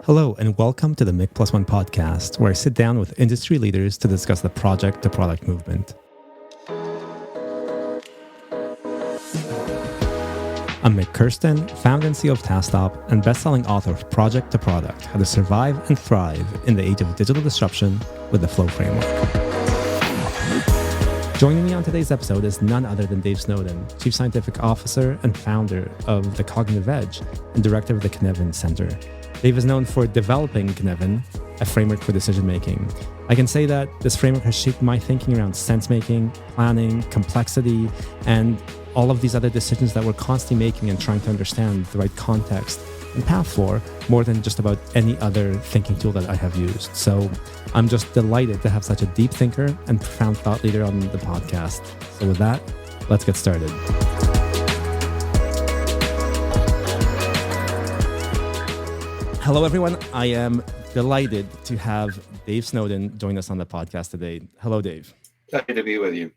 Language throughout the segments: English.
Hello, and welcome to the Mik Plus One podcast, where I sit down with industry leaders to discuss the project-to-product movement. I'm Mik Kirsten, founder and CEO of Tasktop, and best-selling author of Project to Product: How to Survive and Thrive in the Age of Digital Disruption with the Flow Framework. Joining me on today's episode is none other than Dave Snowden, Chief Scientific Officer and founder of the Cognitive Edge and Director of the Cynefin Center. Dave is known for developing Cynefin, a framework for decision-making. I can say that this framework has shaped my thinking around sense-making, planning, complexity, and all of these other decisions that we're constantly making and trying to understand the right context and path for, more than just about any other thinking tool that I have used. So I'm just delighted to have such a deep thinker and profound thought leader on the podcast. So with that, let's get started. Hello, everyone. I am delighted to have Dave Snowden join us on the podcast today. Hello, Dave. Happy to be with you.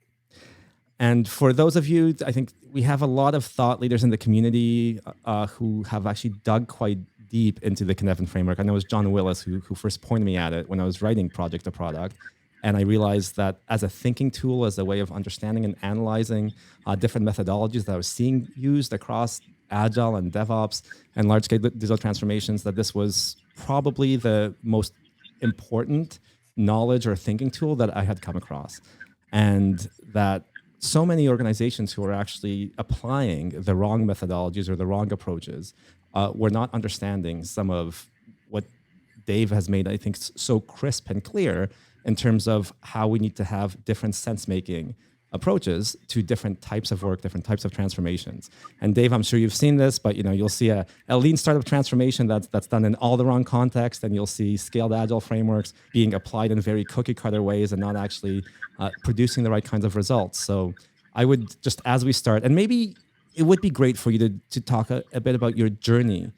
And for those of you, I think we have a lot of thought leaders in the community who have actually dug quite deep into the Cynefin framework. I know it was John Willis who first pointed me at it when I was writing Project to Product. And I realized that as a thinking tool, as a way of understanding and analyzing different methodologies that I was seeing used across Agile and DevOps and large-scale digital transformations, that this was probably the most important knowledge or thinking tool that I had come across. And that so many organizations who are actually applying the wrong methodologies or the wrong approaches were not understanding some of what Dave has made, I think, so crisp and clear in terms of how we need to have different sense-making approaches to different types of work, different types of transformations. And Dave, I'm sure you've seen this, but you'll see a lean startup transformation that's done in all the wrong context, and you'll see scaled agile frameworks being applied in very cookie cutter ways and not actually producing the right kinds of results. So I would just, as we start, and maybe it would be great for you to talk a bit about your journey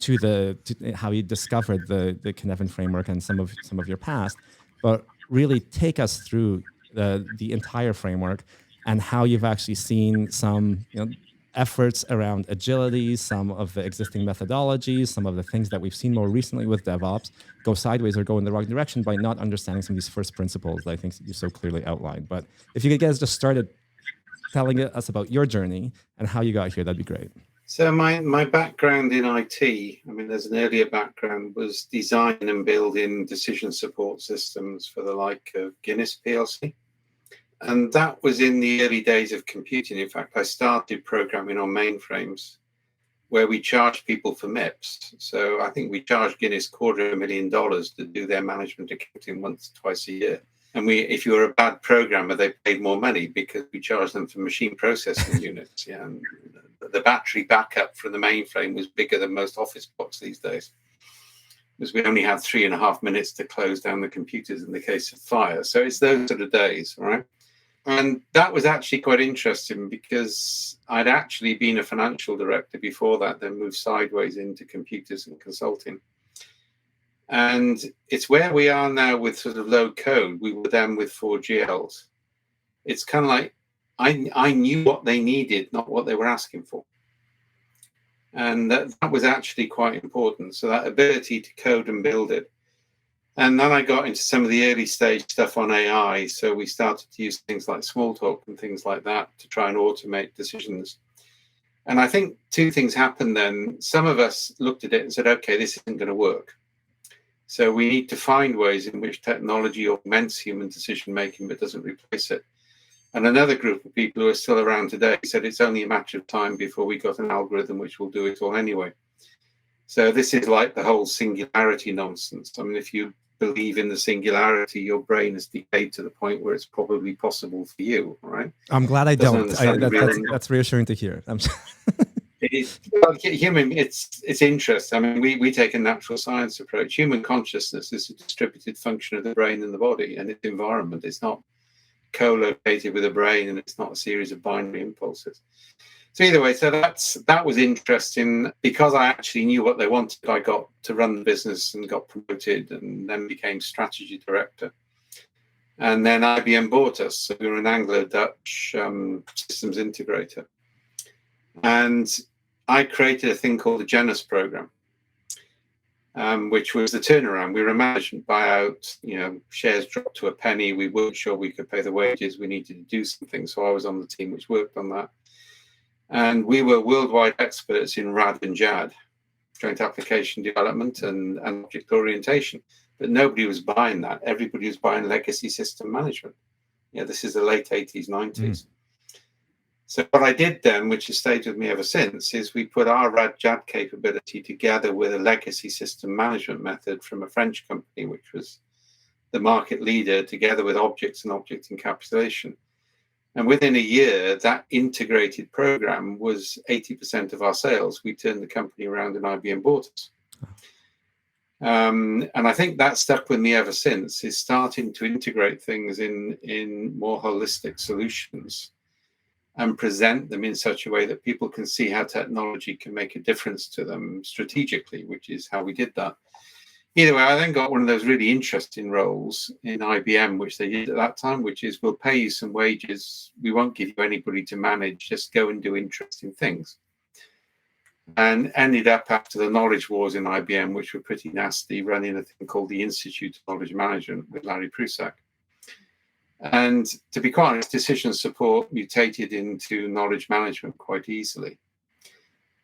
to how you discovered the Cynefin framework and some of your past, but really take us through the entire framework and how you've actually seen some efforts around agility, some of the existing methodologies, some of the things that we've seen more recently with DevOps go sideways or go in the wrong direction by not understanding some of these first principles that I think you so clearly outlined. But if you could get us just started telling us about your journey and how you got here, that'd be great. So my background in IT, I mean, there's an earlier background, was design and building decision support systems for the like of Guinness PLC. And that was in the early days of computing. In fact, I started programming on mainframes where we charged people for MIPS. So I think we charged Guinness $250,000 to do their management accounting twice a year. And if you were a bad programmer, they paid more money because we charged them for machine processing units. Yeah, and the battery backup from the mainframe was bigger than most office blocks these days, because we only had 3.5 minutes to close down the computers in the case of fire. So it's those sort of days, right? And that was actually quite interesting because I'd actually been a financial director before that, then moved sideways into computers and consulting. And it's where we are now with sort of low code. We were then with 4GLs. It's kind of like I knew what they needed, not what they were asking for. And that was actually quite important. So that ability to code and build it. And then I got into some of the early stage stuff on AI. So we started to use things like Smalltalk and things like that to try and automate decisions. And I think two things happened then. Some of us looked at it and said, okay, this isn't going to work. So we need to find ways in which technology augments human decision making but doesn't replace it. And another group of people who are still around today said it's only a matter of time before we got an algorithm which will do it all anyway. So this is like the whole singularity nonsense. I mean, if you believe in the singularity, your brain has decayed to the point where it's probably possible for you, right? I'm glad I don't. That's reassuring to hear. It's interesting. I mean, we take a natural science approach. Human consciousness is a distributed function of the brain and the body and its environment. It's not co-located with the brain, and it's not a series of binary impulses. So either way, so that was interesting because I actually knew what they wanted. I got to run the business and got promoted and then became strategy director. And then IBM bought us. So we were an Anglo-Dutch systems integrator. And I created a thing called the Janus program. which was the turnaround. We were a management buyout, shares dropped to a penny. We weren't sure we could pay the wages. We needed to do something. So I was on the team which worked on that. And we were worldwide experts in RAD and JAD, joint application development and object orientation. But nobody was buying that. Everybody was buying legacy system management. This is the late 80s, 90s. So what I did then, which has stayed with me ever since, is we put our RAD-JAD capability together with a legacy system management method from a French company, which was the market leader, together with objects and object encapsulation. And within a year, that integrated program was 80% of our sales. We turned the company around and IBM bought us. And I think that stuck with me ever since, is starting to integrate things in more holistic solutions and present them in such a way that people can see how technology can make a difference to them strategically, which is how we did that. Either way, I then got one of those really interesting roles in IBM, which they did at that time, which is we'll pay you some wages. We won't give you anybody to manage. Just go and do interesting things. And ended up after the knowledge wars in IBM, which were pretty nasty, running a thing called the Institute of Knowledge Management with Larry Prusak. And to be quite honest, decision support mutated into knowledge management quite easily.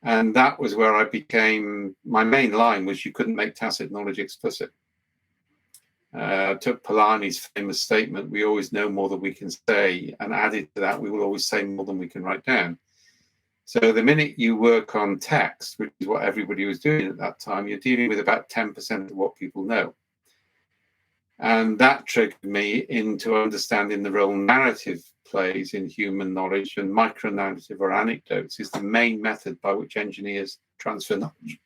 And that was where I became, my main line was you couldn't make tacit knowledge explicit. Took Polanyi's famous statement, we always know more than we can say, and added to that, we will always say more than we can write down. So the minute you work on text, which is what everybody was doing at that time, you're dealing with about 10% of what people know. And that triggered me into understanding the role narrative plays in human knowledge, and micro-narrative or anecdotes is the main method by which engineers transfer knowledge.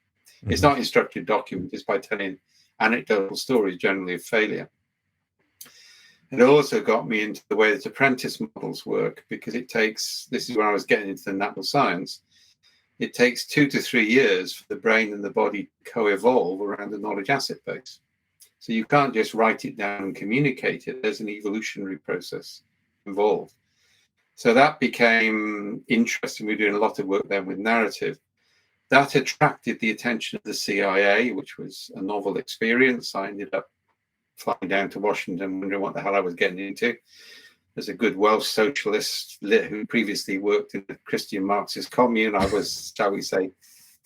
Mm-hmm. It's not instructed document, it's by telling anecdotal stories, generally of failure. It also got me into the way that apprentice models work, because it takes, this is where I was getting into the natural science, it takes 2 to 3 years for the brain and the body to co-evolve around the knowledge asset base. So you can't just write it down and communicate it. There's an evolutionary process involved. So that became interesting. We were doing a lot of work then with narrative. That attracted the attention of the CIA, which was a novel experience. I ended up flying down to Washington, wondering what the hell I was getting into. As a good Welsh socialist who previously worked in the Christian Marxist commune, I was, shall we say,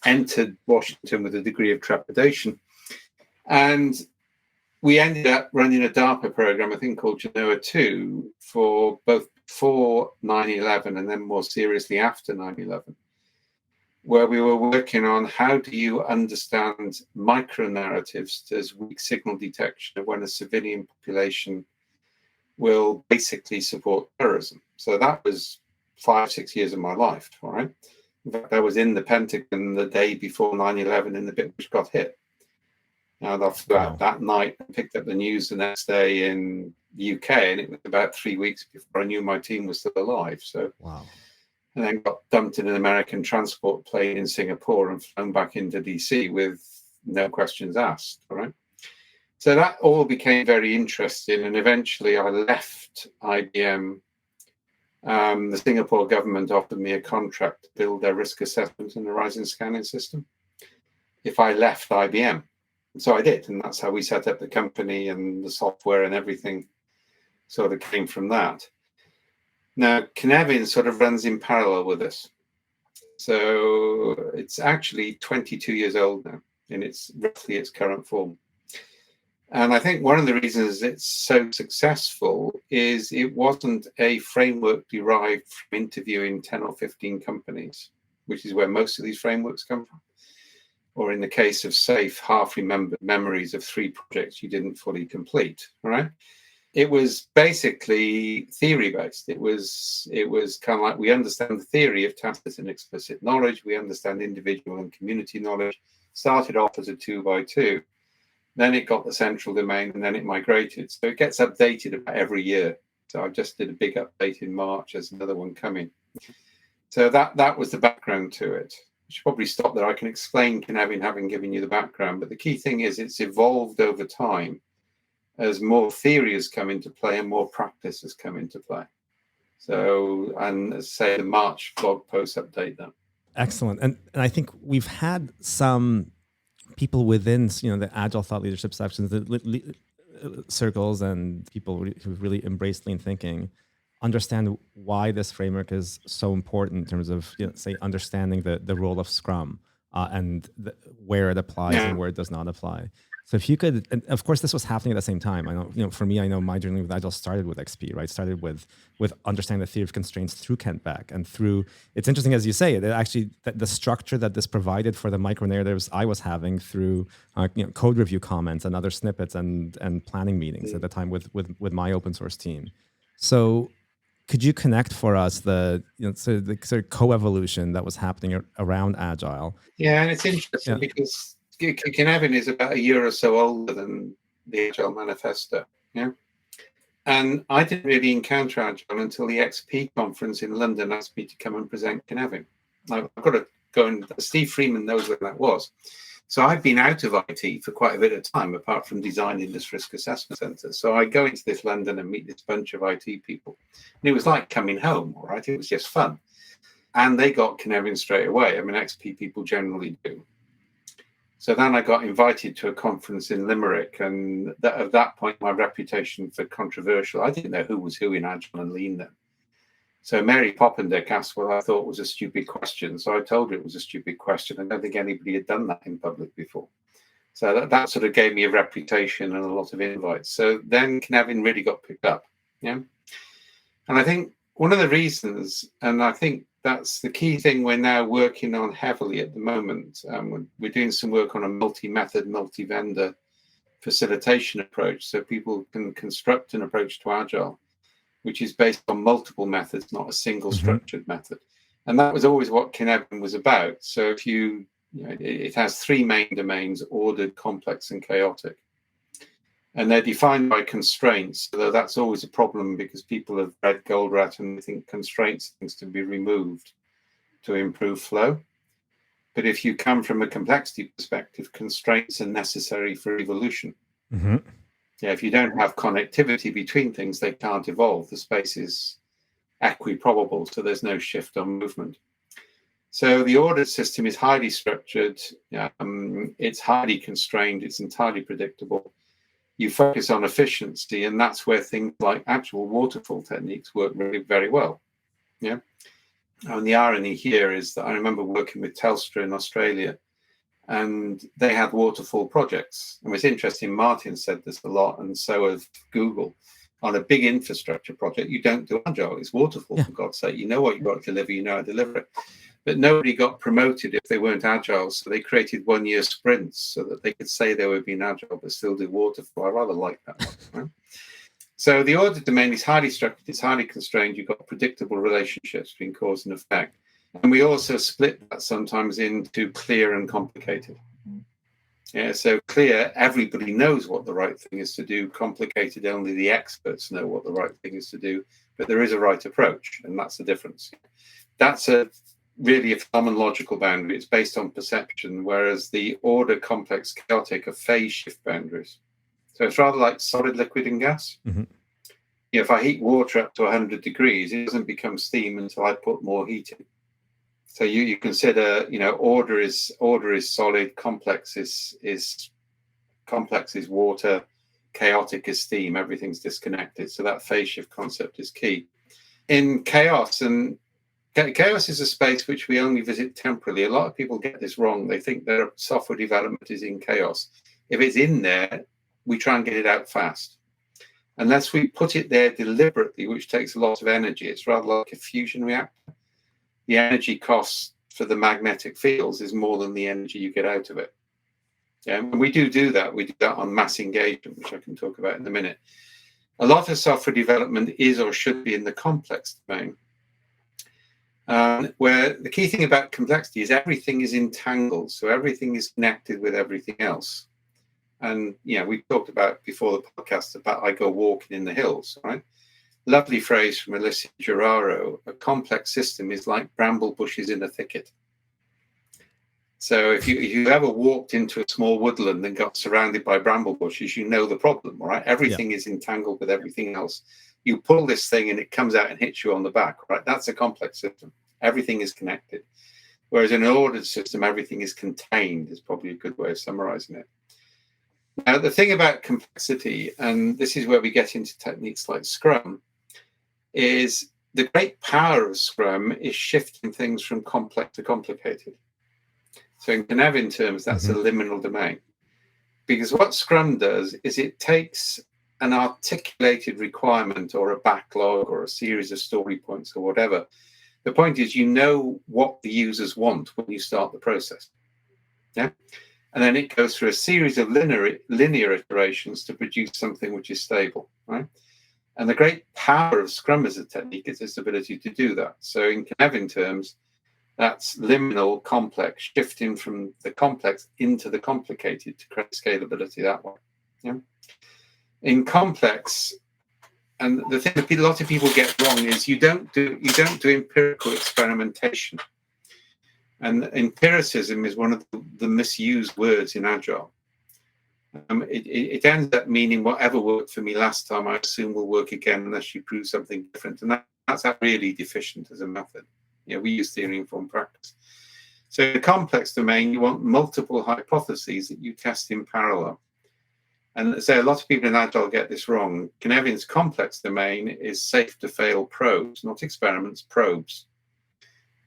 entered Washington with a degree of trepidation. And we ended up running a DARPA program, a thing called Genoa 2, for both before 9/11 and then more seriously after 9/11, where we were working on how do you understand micro-narratives as weak signal detection of when a civilian population will basically support terrorism. So that was 5-6 years of my life, all right? In fact, I was in the Pentagon the day before 9/11 in the bit which got hit. And I flew out that night and picked up the news the next day in the UK, and it was about 3 weeks before I knew my team was still alive. So, and then got dumped in an American transport plane in Singapore and flown back into DC with no questions asked. All right. So that all became very interesting, and eventually I left IBM. The Singapore government offered me a contract to build their risk assessment and horizon scanning system if I left IBM. So I did, and that's how we set up the company, and the software and everything sort of came from that. Now, Cynefin sort of runs in parallel with this. So it's actually 22 years old now, in its roughly its current form. And I think one of the reasons it's so successful is it wasn't a framework derived from interviewing 10 or 15 companies, which is where most of these frameworks come from. Or in the case of SAFE, half-remembered memories of 3 projects you didn't fully complete, all right? It was basically theory-based. It was kind of like, we understand the theory of tacit and explicit knowledge. We understand individual and community knowledge. Started off as a 2x2. Then it got the central domain, and then it migrated. So it gets updated about every year. So I just did a big update in March. There's another one coming. So that was the background to it. I should probably stop there. I can explain Cynefin having given you the background, but the key thing is it's evolved over time as more theory has come into play and more practice has come into play. So, and as I say, the March blog posts update that. Excellent. And I think we've had some people within, the Agile thought leadership sections, the circles, and people who really embrace lean thinking understand why this framework is so important in terms of, say, understanding the role of Scrum and where it applies and where it does not apply. So if you could, and of course this was happening at the same time. I know, for me, I know my journey with Agile started with XP, right? Started with understanding the theory of constraints through Kent Beck, and through, it's interesting as you say, that actually the structure that this provided for the micro narratives I was having through code review comments and other snippets and planning meetings at the time with my open source team. So could you connect for us the sort of coevolution that was happening around Agile? Yeah, and it's interesting because Cynefin is about a year or so older than the Agile Manifesto. Yeah. And I didn't really encounter Agile until the XP conference in London asked me to come and present Cynefin. I've got to go, and Steve Freeman knows where that was. So I've been out of IT for quite a bit of time, apart from designing this risk assessment center. So I go into this London and meet this bunch of IT people. And it was like coming home, all right? It was just fun. And they got Cynefin straight away. I mean, XP people generally do. So then I got invited to a conference in Limerick, and at that point, my reputation for controversial, I didn't know who was who in Agile and Lean then. So Mary Poppendick asked what I thought was a stupid question. So I told her it was a stupid question. I don't think anybody had done that in public before. So that sort of gave me a reputation and a lot of invites. So then Cynefin really got picked up. Yeah. And I think one of the reasons, and I think that's the key thing we're now working on heavily at the moment. We're doing some work on a multi-method, multi-vendor facilitation approach, so people can construct an approach to Agile, which is based on multiple methods, not a single structured method. And that was always what Cynefin was about. So if it has three main domains: ordered, complex, and chaotic. And they're defined by constraints, so that's always a problem because people have read Goldratt and they think constraints things to be removed to improve flow. But if you come from a complexity perspective, constraints are necessary for evolution. Yeah, if you don't have connectivity between things, they can't evolve. The space is equiprobable, so there's no shift on movement. So the ordered system is highly structured, it's highly constrained, it's entirely predictable. You focus on efficiency, and that's where things like actual waterfall techniques work really very well. Yeah. And the irony here is that I remember working with Telstra in Australia, and they had waterfall projects. And it's interesting, Martin said this a lot, and so have Google. On a big infrastructure project, you don't do Agile, it's waterfall, for God's sake. You know what you've got to deliver, you know how to deliver it. But nobody got promoted if they weren't Agile, so they created one-year sprints so that they could say they were being Agile but still do waterfall. I rather like that one. Right? So the ordered domain is highly structured, it's highly constrained, you've got predictable relationships between cause and effect. And we also split that sometimes into clear and complicated. Yeah, so clear, everybody knows what the right thing is to do. Complicated, only the experts know what the right thing is to do. But there is a right approach, and that's the difference. That's really a phenomenological boundary. It's based on perception, whereas the order, complex, chaotic are phase shift boundaries. So it's rather like solid, liquid, and gas. If I heat water up to 100 degrees, it doesn't become steam until I put more heat in. So you consider, order is solid, complex is water, chaotic is steam. Everything's disconnected. So that phase shift concept is key. In chaos, and chaos is a space which we only visit temporarily. A lot of people get this wrong. They think their software development is in chaos. If it's in there, we try and get it out fast. Unless we put it there deliberately, which takes a lot of energy, it's rather like a fusion reactor. The energy cost for the magnetic fields is more than the energy you get out of it. Yeah, and we do that. We do that on mass engagement, which I can talk about in a minute. A lot of software development is or should be in the complex domain, where the key thing about complexity is everything is entangled. So everything is connected with everything else. And, we talked about before the podcast about I go walking in the hills, right? Lovely phrase from Alicia Geraro, a complex system is like bramble bushes in a thicket. So if you ever walked into a small woodland and got surrounded by bramble bushes, you know the problem, right? Everything is entangled with everything else. You pull this thing and it comes out and hits you on the back, right? That's a complex system. Everything is connected. Whereas in an ordered system, everything is contained, is probably a good way of summarizing it. Now, the thing about complexity, and this is where we get into techniques like Scrum, is the great power of Scrum is shifting things from complex to complicated. So in Cynefin terms, that's a liminal domain. Because what Scrum does is it takes an articulated requirement or a backlog or a series of story points or whatever. The point is, you know what the users want when you start the process. Yeah. And then it goes through a series of linear iterations to produce something which is stable, right? And the great power of Scrum as a technique is its ability to do that. So in Cynefin terms, that's liminal complex, shifting from the complex into the complicated to create scalability that way. Yeah. In complex, and the thing that a lot of people get wrong is you don't do empirical experimentation. And empiricism is one of the misused words in Agile. It ends up meaning whatever worked for me last time, I assume will work again unless you prove something different. And that's really deficient as a method. You know, we use theory-informed practice. So in a complex domain, you want multiple hypotheses that you test in parallel. And so a lot of people in Agile get this wrong. Cynefin's complex domain is safe to fail probes, not experiments, probes.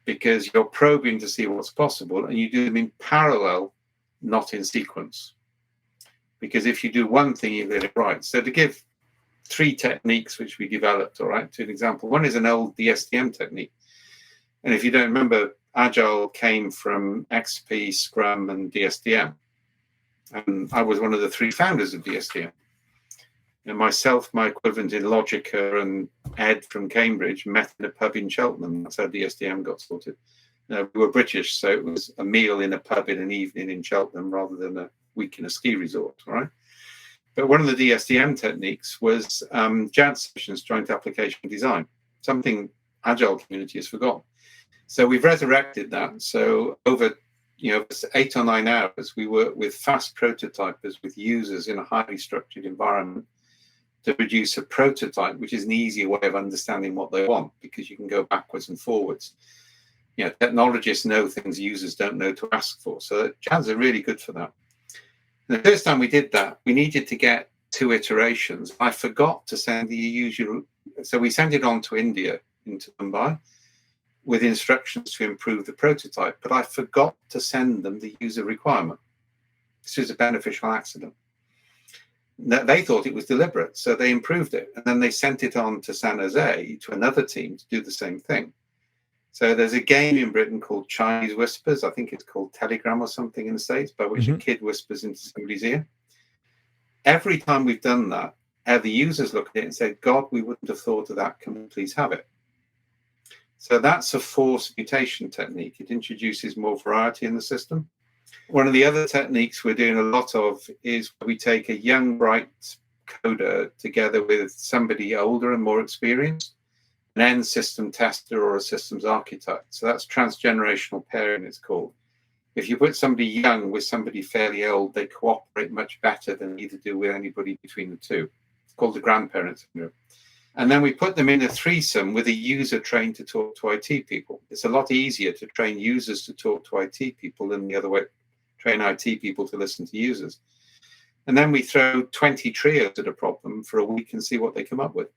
Because you're probing to see what's possible and you do them in parallel, not in sequence. Because if you do one thing, you get it right. So to give 3 techniques which we developed, all right, to an example, one is an old DSTM technique. And if you don't remember, Agile came from XP, Scrum, and DSTM. And I was one of the 3 founders of DSTM. And myself, my equivalent in Logica, and Ed from Cambridge met in a pub in Cheltenham. That's how DSTM got sorted. We were British, so it was a meal in a pub in an evening in Cheltenham rather than a week in a ski resort, right? But one of the DSTM techniques was JAD sessions, joint application design, something Agile community has forgotten. So we've resurrected that. So over 8 or 9 hours, we work with fast prototypers, with users in a highly structured environment to produce a prototype, which is an easier way of understanding what they want, because you can go backwards and forwards. You know, technologists know things users don't know to ask for. So JADs are really good for that. And the first time we did that, we needed to get 2 iterations. I forgot to send the user, so we sent it on to India, into Mumbai, with instructions to improve the prototype, but I forgot to send them the user requirement. This was a beneficial accident. They thought it was deliberate, so they improved it. And then they sent it on to San Jose to another team to do the same thing. So there's a game in Britain called Chinese Whispers. I think it's called Telegram or something in the States, by which a kid whispers into somebody's ear. Every time we've done that, the users look at it and say, God, we wouldn't have thought of that. Can we please have it? So that's a force mutation technique. It introduces more variety in the system. One of the other techniques we're doing a lot of is we take a young, bright coder together with somebody older and more experienced, an end system tester or a systems architect. So that's transgenerational pairing, it's called. If you put somebody young with somebody fairly old, they cooperate much better than either do with anybody between the two. It's called the grandparent syndrome. And then we put them in a threesome with a user trained to talk to IT people. It's a lot easier to train users to talk to IT people than the other way, train IT people to listen to users. And then we throw 20 trios at a problem for a week and see what they come up with.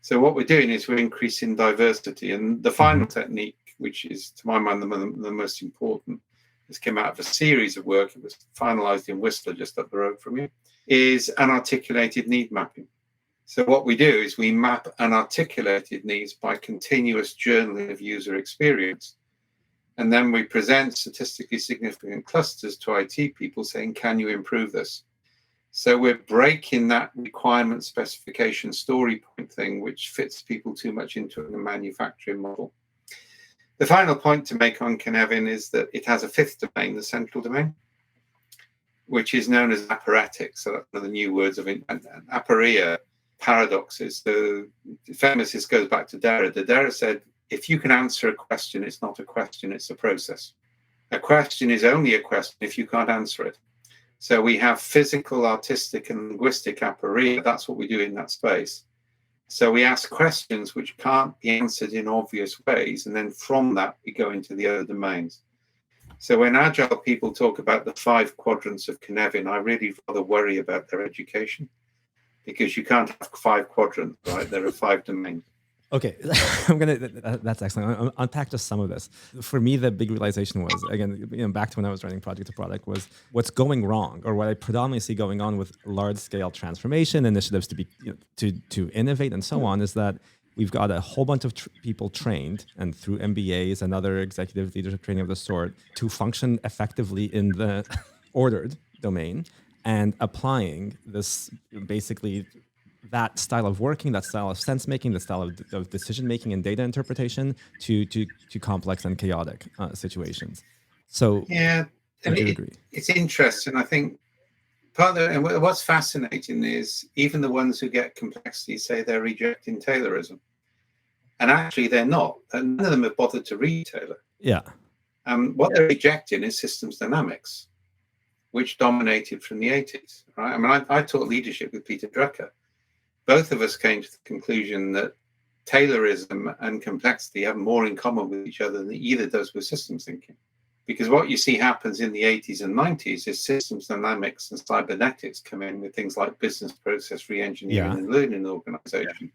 So what we're doing is we're increasing diversity. And the final technique, which is, to my mind, the most important, this came out of a series of work. It was finalized in Whistler, just up the road from you, is unarticulated need mapping. So what we do is we map unarticulated needs by continuous journaling of user experience. And then we present statistically significant clusters to IT people saying, can you improve this? So we're breaking that requirement specification story point thing, which fits people too much into a manufacturing model. The final point to make on Cynefin is that it has a 5th domain, the central domain, which is known as aporetic. So that's one of the new words of aporia, paradoxes. So famous, this goes back to Derrida. Derrida said, if you can answer a question, it's not a question, it's a process. A question is only a question if you can't answer it. So we have physical, artistic, and linguistic aporia. That's what we do in that space. So we ask questions which can't be answered in obvious ways, and then from that we go into the other domains. So when Agile people talk about the 5 quadrants of Cynefin, I really rather worry about their education, because you can't have 5 quadrants, right? There are 5 domains. Okay, that's excellent. I'll unpack just some of this. For me, the big realization was, again, back to when I was running project to product, was what's going wrong, or what I predominantly see going on with large scale transformation initiatives to be, to innovate and so on, is that we've got a whole bunch of people trained, and through MBAs and other executive leadership training of the sort, to function effectively in the ordered domain, and applying this basically that style of working, that style of sense making, the style of decision making and data interpretation to complex and chaotic situations. So yeah, would you agree? It's interesting. I think part of, and what's fascinating is even the ones who get complexity say they're rejecting Taylorism, and actually they're not. And none of them have bothered to read Taylor. Yeah. What they're rejecting is systems dynamics, which dominated from the 80s. Right? I mean, I taught leadership with Peter Drucker. Both of us came to the conclusion that Taylorism and complexity have more in common with each other than either does with systems thinking. Because what you see happens in the 80s and 90s is systems dynamics and cybernetics come in with things like business process re-engineering and learning organization.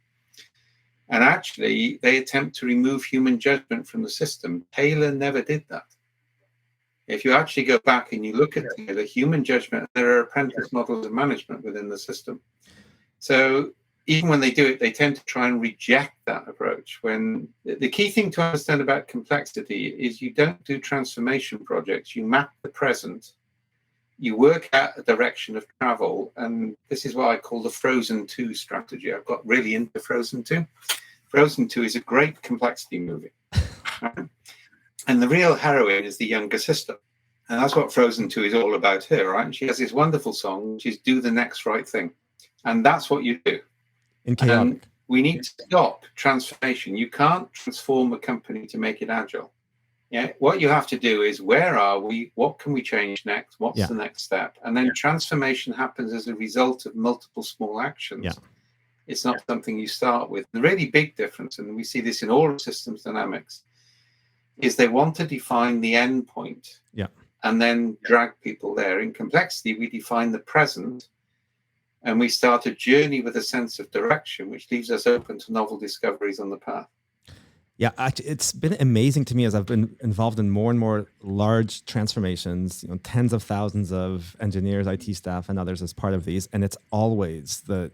And actually, they attempt to remove human judgment from the system. Taylor never did that. If you actually go back and you look at Taylor, human judgment, there are apprentice models of management within the system. So even when they do it, they tend to try and reject that approach. When the key thing to understand about complexity is you don't do transformation projects, you map the present, you work out a direction of travel, and this is what I call the Frozen 2 strategy. I've got really into Frozen 2. Frozen 2 is a great complexity movie. And the real heroine is the younger sister. And that's what Frozen 2 is all about here, right? And she has this wonderful song, which is do the next right thing. And that's what you do. In chaotic. We need to stop transformation. You can't transform a company to make it agile. Yeah. What you have to do is, where are we? What can we change next? What's the next step? And then transformation happens as a result of multiple small actions. Yeah. It's not something you start with. The really big difference, and we see this in all of systems dynamics, is they want to define the end point and then drag people there. In complexity, we define the present, and we start a journey with a sense of direction, which leaves us open to novel discoveries on the path. Yeah, it's been amazing to me as I've been involved in more and more large transformations, tens of thousands of engineers, IT staff, and others as part of these. And it's always the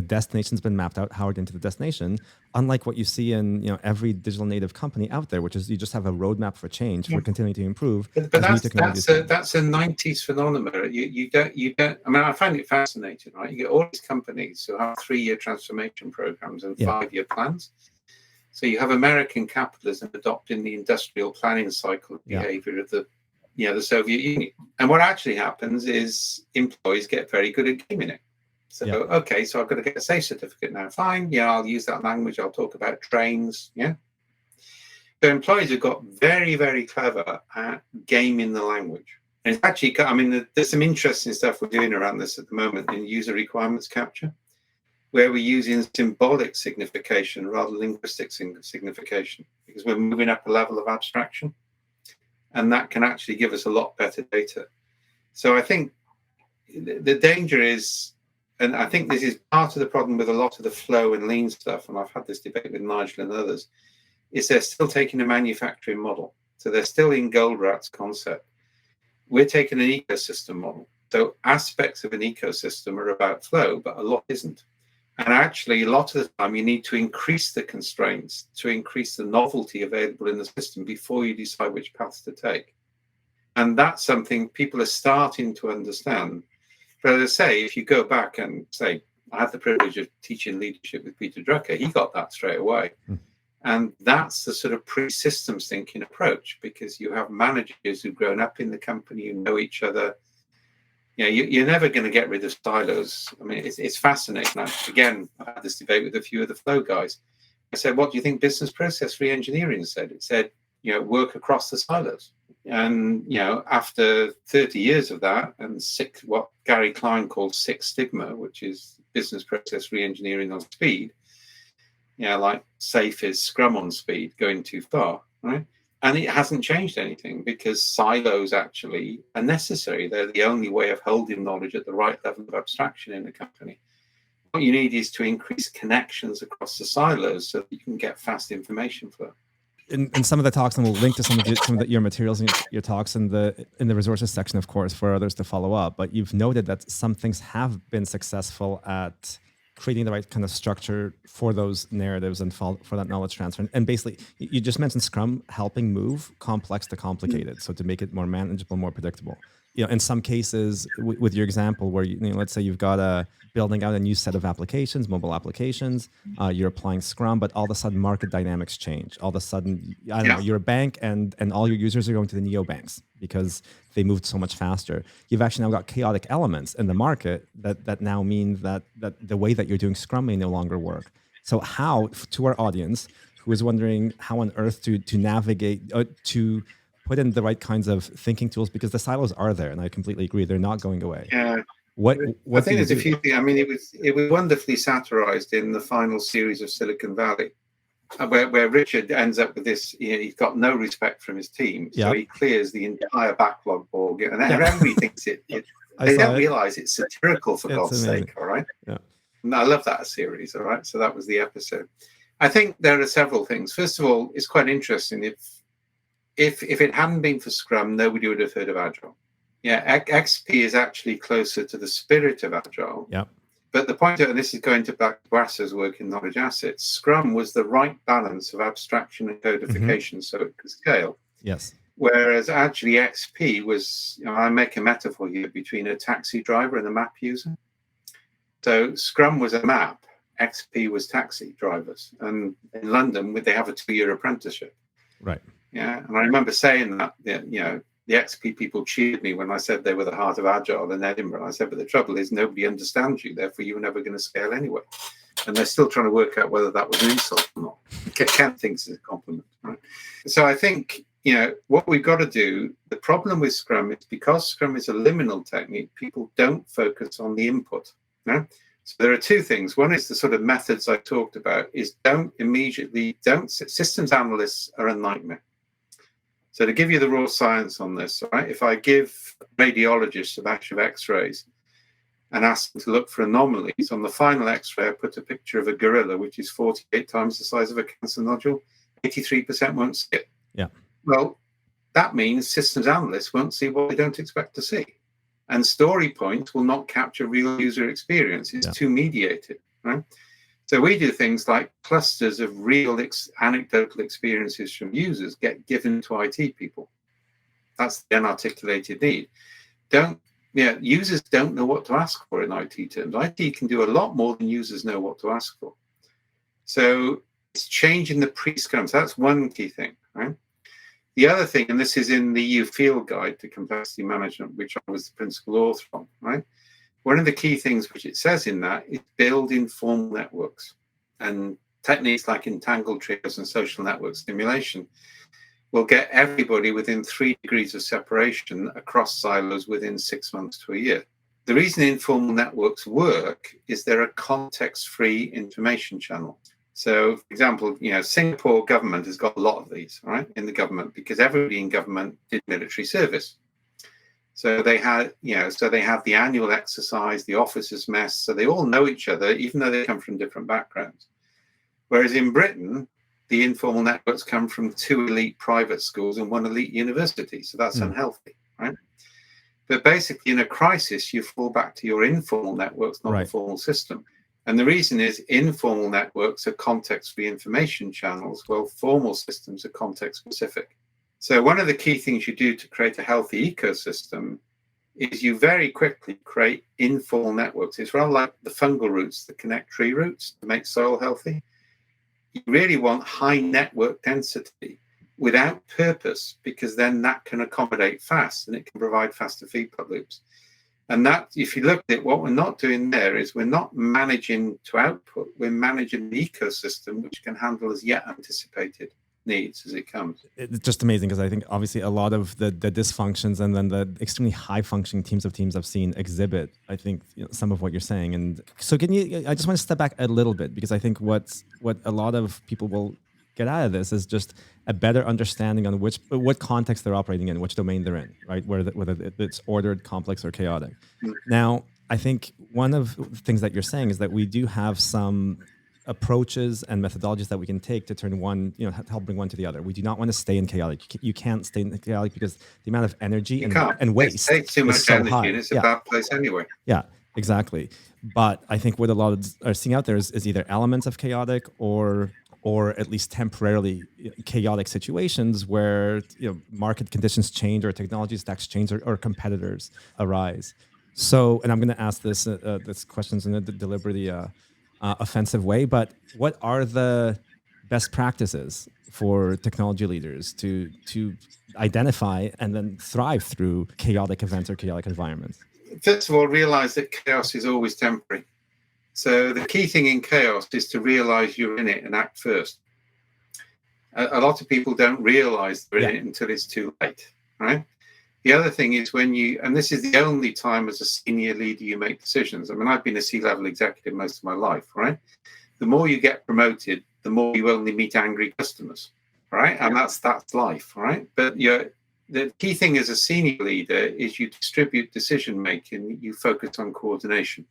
destination's been mapped out, how we're getting to the destination, unlike what you see in every digital native company out there, which is you just have a roadmap for change, for continuing to improve. But that's a 90s phenomenon. You don't. I mean, I find it fascinating, right? You get all these companies who have 3-year transformation programs and 5-year plans. So you have American capitalism adopting the industrial planning cycle behavior of the Soviet Union. And what actually happens is employees get very good at gaming it. So, okay, so I've got to get a safe certificate now. Fine. I'll use that language. I'll talk about trains. Yeah. So employees have got very, very clever at gaming the language. And it's actually, I mean, there's some interesting stuff we're doing around this at the moment in user requirements capture, where we're using symbolic signification rather than linguistic signification, because we're moving up a level of abstraction, and that can actually give us a lot better data. So I think the danger is, and I think this is part of the problem with a lot of the flow and lean stuff, and I've had this debate with Nigel and others, is they're still taking a manufacturing model. So they're still in Goldrat's concept. We're taking an ecosystem model. So aspects of an ecosystem are about flow, but a lot isn't. And actually, a lot of the time, you need to increase the constraints to increase the novelty available in the system before you decide which paths to take. And that's something people are starting to understand. But as I say, if you go back and say, I had the privilege of teaching leadership with Peter Drucker, he got that straight away. And that's the sort of pre-systems thinking approach, because you have managers who've grown up in the company, who know each other. You're never going to get rid of silos. I mean, it's fascinating. Again, I had this debate with a few of the flow guys. I said, what do you think business process re-engineering said? It said, work across the silos. And, after 30 years of that, and what Gary Klein calls Six Sigma, which is business process re-engineering on speed, like safe is Scrum on speed, going too far, right? And it hasn't changed anything because silos actually are necessary. They're the only way of holding knowledge at the right level of abstraction in a company. What you need is to increase connections across the silos so that you can get fast information flow. In some of the talks, and we'll link to some of your materials and your talks in the resources section, of course, for others to follow up. But you've noted that some things have been successful at creating the right kind of structure for those narratives and for that knowledge transfer. And basically, you just mentioned Scrum helping move complex to complicated, so to make it more manageable, more predictable. In some cases, with your example, where let's say you've got building out a new set of applications, mobile applications, you're applying Scrum, but all of a sudden market dynamics change. All of a sudden, I don't know, you're a bank and all your users are going to the neobanks because they moved so much faster. You've actually now got chaotic elements in the market that now mean that the way that you're doing Scrum may no longer work. So how, to our audience who is wondering how on earth to navigate, to put in the right kinds of thinking tools, because the silos are there, and I completely agree, they're not going away. Yeah. What I think there's a few things. I mean, it was wonderfully satirized in the final series of Silicon Valley, where Richard ends up with this. He's got no respect from his team, so he clears the entire backlog board, and everybody thinks they don't realize it's satirical, for God's sake. All right. Yeah. And I love that series. All right. So that was the episode. I think there are several things. First of all, it's quite interesting. If it hadn't been for Scrum, nobody would have heard of Agile. Yeah, XP is actually closer to the spirit of Agile. Yeah. But the point, and this is going to back Brasser's work in knowledge assets, Scrum was the right balance of abstraction and codification so it could scale. Yes. Whereas actually XP was, I make a metaphor here between a taxi driver and a map user. So Scrum was a map, XP was taxi drivers. And in London, they have a 2-year apprenticeship. Right. Yeah, and I remember saying that, the XP people cheered me when I said they were the heart of Agile in Edinburgh. I said, but the trouble is nobody understands you, therefore you were never going to scale anyway. And they're still trying to work out whether that was an insult or not. Kent thinks it's a compliment, right? So I think, what we've got to do, the problem with Scrum is because Scrum is a liminal technique, people don't focus on the input. No? So there are two things. One is the sort of methods I talked about is systems analysts are a nightmare. So to give you the raw science on this, right? If I give radiologists a batch of X-rays and ask them to look for anomalies, on the final X-ray, I put a picture of a gorilla, which is 48 times the size of a cancer nodule. 83% won't see it. Yeah. Well, that means systems analysts won't see what they don't expect to see. And story points will not capture real user experience. It's too mediated, right? So we do things like clusters of real anecdotal experiences from users get given to IT people. That's the unarticulated need. Users don't know what to ask for in IT terms. IT can do a lot more than users know what to ask for. So it's changing the pre-Scrum. So that's one key thing, right? The other thing, and this is in the EU Field Guide to Complexity Management, which I was the principal author on, right? One of the key things which it says in that is build informal networks, and techniques like entangled trios and social network stimulation will get everybody within 3 degrees of separation across silos within 6 months to a year. The reason informal networks work is they're a context-free information channel. So, for example, Singapore government has got a lot of these, right, in the government, because everybody in government did military service. So they had, they have the annual exercise, the officers' mess. So they all know each other, even though they come from different backgrounds. Whereas in Britain, the informal networks come from 2 elite private schools and 1 elite university. So that's unhealthy, right? But basically, in a crisis, you fall back to your informal networks, not the formal system. And the reason is informal networks are context-free information channels, while formal systems are context-specific. So one of the key things you do to create a healthy ecosystem is you very quickly create informal networks. It's rather like the fungal roots that connect tree roots to make soil healthy. You really want high network density without purpose, because then that can accommodate fast and it can provide faster feedback loops. And that, if you look at it, what we're not doing there is we're not managing to output, we're managing the ecosystem which can handle as yet anticipated needs as it comes. It's just amazing because I think obviously a lot of the dysfunctions and then the extremely high functioning teams I've seen exhibit, I think, some of what you're saying. And so I just want to step back a little bit, because I think what a lot of people will get out of this is just a better understanding on what context they're operating in, which domain they're in, right? Whether it's ordered, complex, or chaotic. Now, I think one of the things that you're saying is that we do have some approaches and methodologies that we can take to turn one, help bring one to the other. We do not want to stay in chaotic. You can't stay in chaotic because the amount of energy and waste it takes too much is so energy, high. and it's a bad place anyway. Yeah, exactly. But I think what a lot are seeing out there is either elements of chaotic or at least temporarily chaotic situations where market conditions change or technology stacks change or competitors arise. So, and I'm going to ask this questions in a deliberately offensive way, but what are the best practices for technology leaders to identify and then thrive through chaotic events or chaotic environments? First of all, realize that chaos is always temporary. So the key thing in chaos is to realize you're in it and act first. A lot of people don't realize they're in it until it's too late, right? The other thing is and this is the only time as a senior leader you make decisions. I mean, I've been a C-level executive most of my life, right? The more you get promoted, the more you only meet angry customers, right? And that's life, right? But the key thing as a senior leader is you distribute decision-making, you focus on coordination,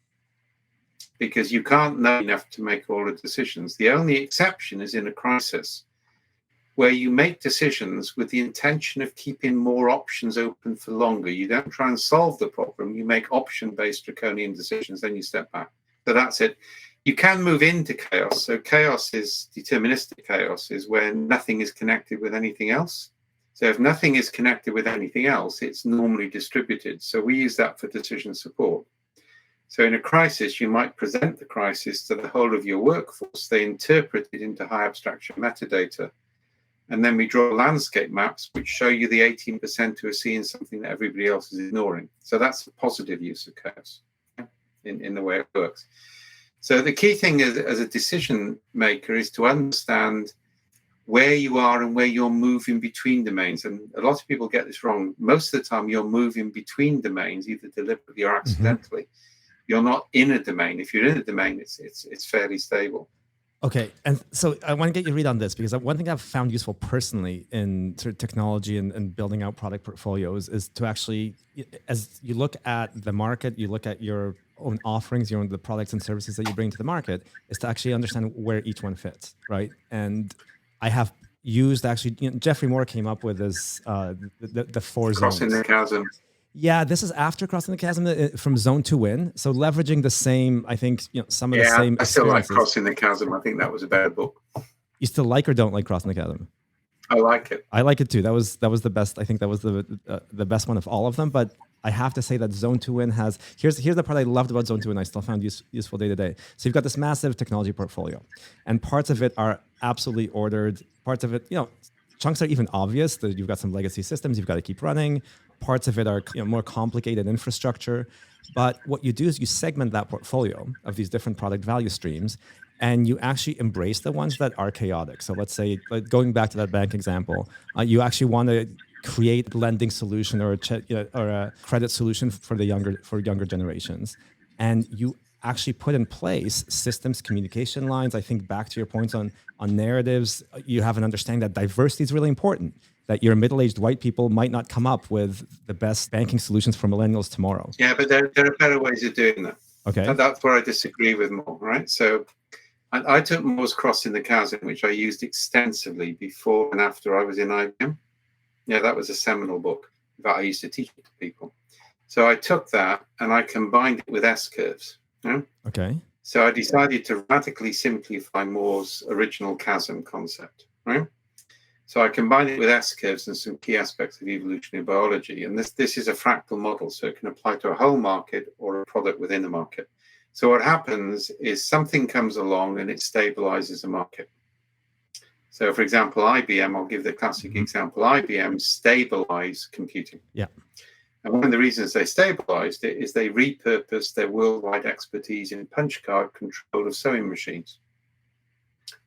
because you can't know enough to make all the decisions. The only exception is in a crisis, where you make decisions with the intention of keeping more options open for longer. You don't try and solve the problem. You make option-based draconian decisions, then you step back. So that's it. You can move into chaos. So chaos is deterministic chaos, is when nothing is connected with anything else. So if nothing is connected with anything else, it's normally distributed. So we use that for decision support. So in a crisis, you might present the crisis to the whole of your workforce. They interpret it into high abstraction metadata. And then we draw landscape maps which show you the 18% who are seeing something that everybody else is ignoring. So that's a positive use of chaos in the way it works. So the key thing as a decision maker is to understand where you are and where you're moving between domains. And a lot of people get this wrong. Most of the time you're moving between domains, either deliberately or accidentally. Mm-hmm. You're not in a domain. If you're in a domain, it's fairly stable. Okay, and so I want to get your read on this, because one thing I've found useful personally in sort of technology and building out product portfolios is to actually, as you look at the market, you look at your own offerings, the products and services that you bring to the market, is to actually understand where each one fits, right? And I have used actually, Jeffrey Moore came up with this, the 4 zones. Crossing the chasm. Yeah, this is after Crossing the Chasm from Zone to Win. So leveraging the same, I think, some of the same experiences. I still like Crossing the Chasm. I think that was a better book. You still like or don't like Crossing the Chasm? I like it. I like it too. That was the best. I think that was the best one of all of them. But I have to say that Zone to Win has, here's the part I loved about Zone to Win. I still found useful day to day. So you've got this massive technology portfolio, and parts of it are absolutely ordered. Parts of it, chunks are even obvious that you've got some legacy systems you've got to keep running. Parts of it are more complicated infrastructure. But what you do is you segment that portfolio of these different product value streams, and you actually embrace the ones that are chaotic. So let's say, going back to that bank example, you actually want to create a lending solution or a credit solution for younger generations, and you actually put in place systems, communication lines. I think back to your points on narratives, you have an understanding that diversity is really important, that your middle-aged white people might not come up with the best banking solutions for millennials tomorrow. Yeah, but there are better ways of doing that. Okay. And that's where I disagree with Moore, right? So I took Moore's Crossing the Chasm, which I used extensively before and after I was in IBM. Yeah, that was a seminal book. In fact, I used to teach it to people. So I took that and I combined it with S-curves. Yeah? Okay. So I decided to radically simplify Moore's original chasm concept, right? So I combined it with S-curves and some key aspects of evolutionary biology. And this is a fractal model, so it can apply to a whole market or a product within a market. So what happens is something comes along and it stabilizes a market. So for example, IBM, I'll give the classic example, IBM stabilized computing. Yeah. And one of the reasons they stabilized it is they repurposed their worldwide expertise in punch card control of sewing machines.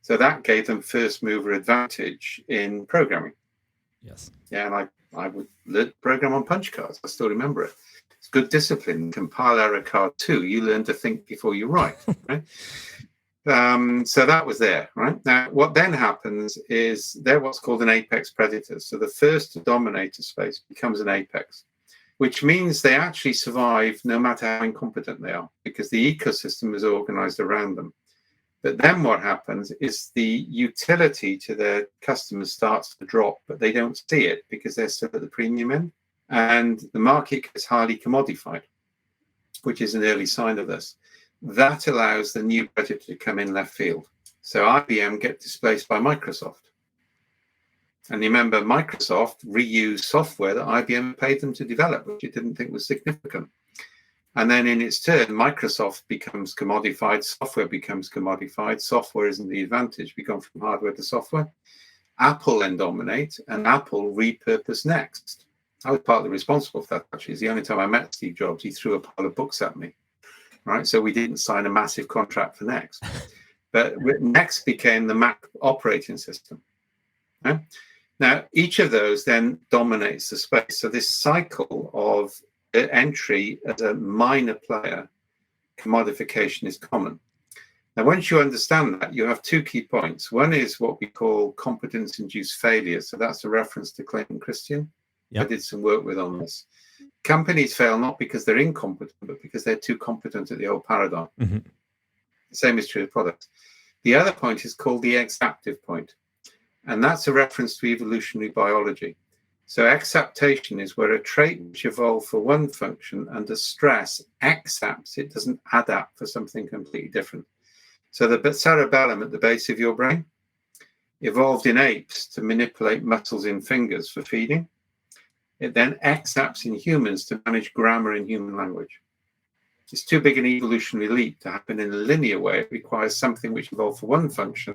So that gave them first mover advantage in programming. Yes. Yeah, and I would learn program on punch cards. I still remember it. It's good discipline. Compile error card 2. You learn to think before you write, right? So that was there, right? Now, what then happens is they're what's called an apex predator. So the first to dominate a space becomes an apex, which means they actually survive no matter how incompetent they are, because the ecosystem is organized around them. But then what happens is the utility to their customers starts to drop, but they don't see it because they're still at the premium end. And the market gets highly commodified, which is an early sign of this. That allows the new predator to come in left field. So IBM get displaced by Microsoft. And remember, Microsoft reused software that IBM paid them to develop, which it didn't think was significant. And then in its turn, Microsoft becomes commodified, software becomes commodified, software isn't the advantage, we go from hardware to software. Apple then dominate, and Apple repurpose Next. I was partly responsible for that, actually. It's the only time I met Steve Jobs, he threw a pile of books at me, right? So we didn't sign a massive contract for Next. But Next became the Mac operating system. Okay? Now, each of those then dominates the space. So this cycle of entry as a minor player, commodification is common. Now, once you understand that, you have two key points. One is what we call competence-induced failure. So that's a reference to Clayton Christian. Yep. I did some work with on this. Companies fail not because they're incompetent, but because they're too competent at the old paradigm. Mm-hmm. The same is true of products. The other point is called the exaptive point. And that's a reference to evolutionary biology. So exaptation is where a trait which evolved for one function under stress exapts, it doesn't adapt for something completely different. So the cerebellum at the base of your brain evolved in apes to manipulate muscles in fingers for feeding. It then exapts in humans to manage grammar in human language. It's too big an evolutionary leap to happen in a linear way. It requires something which evolved for one function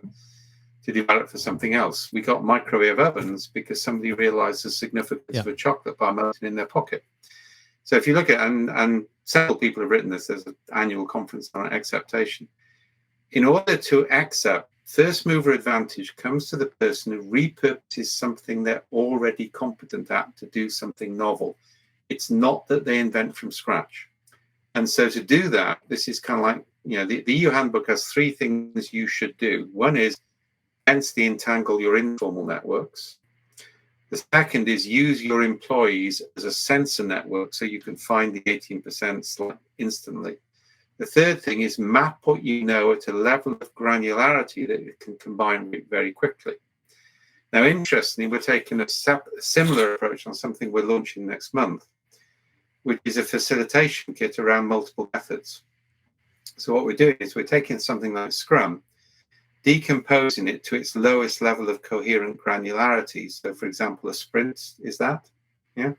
to develop for something else. We got microwave ovens because somebody realized the significance of a chocolate bar melting in their pocket. So if you look at, and several people have written this, there's an annual conference on exaptation. In order to accept, first mover advantage comes to the person who repurposes something they're already competent at to do something novel. It's not that they invent from scratch. And so to do that, this is kind of like, the EU handbook has 3 things you should do. One is densely entangle your informal networks. The second is use your employees as a sensor network so you can find the 18% instantly. The third thing is map what you know at a level of granularity that you can combine very quickly. Now, interestingly, we're taking a similar approach on something we're launching next month, which is a facilitation kit around multiple methods. So what we're doing is we're taking something like Scrum, decomposing it to its lowest level of coherent granularity. So, for example, a sprint is that, yeah?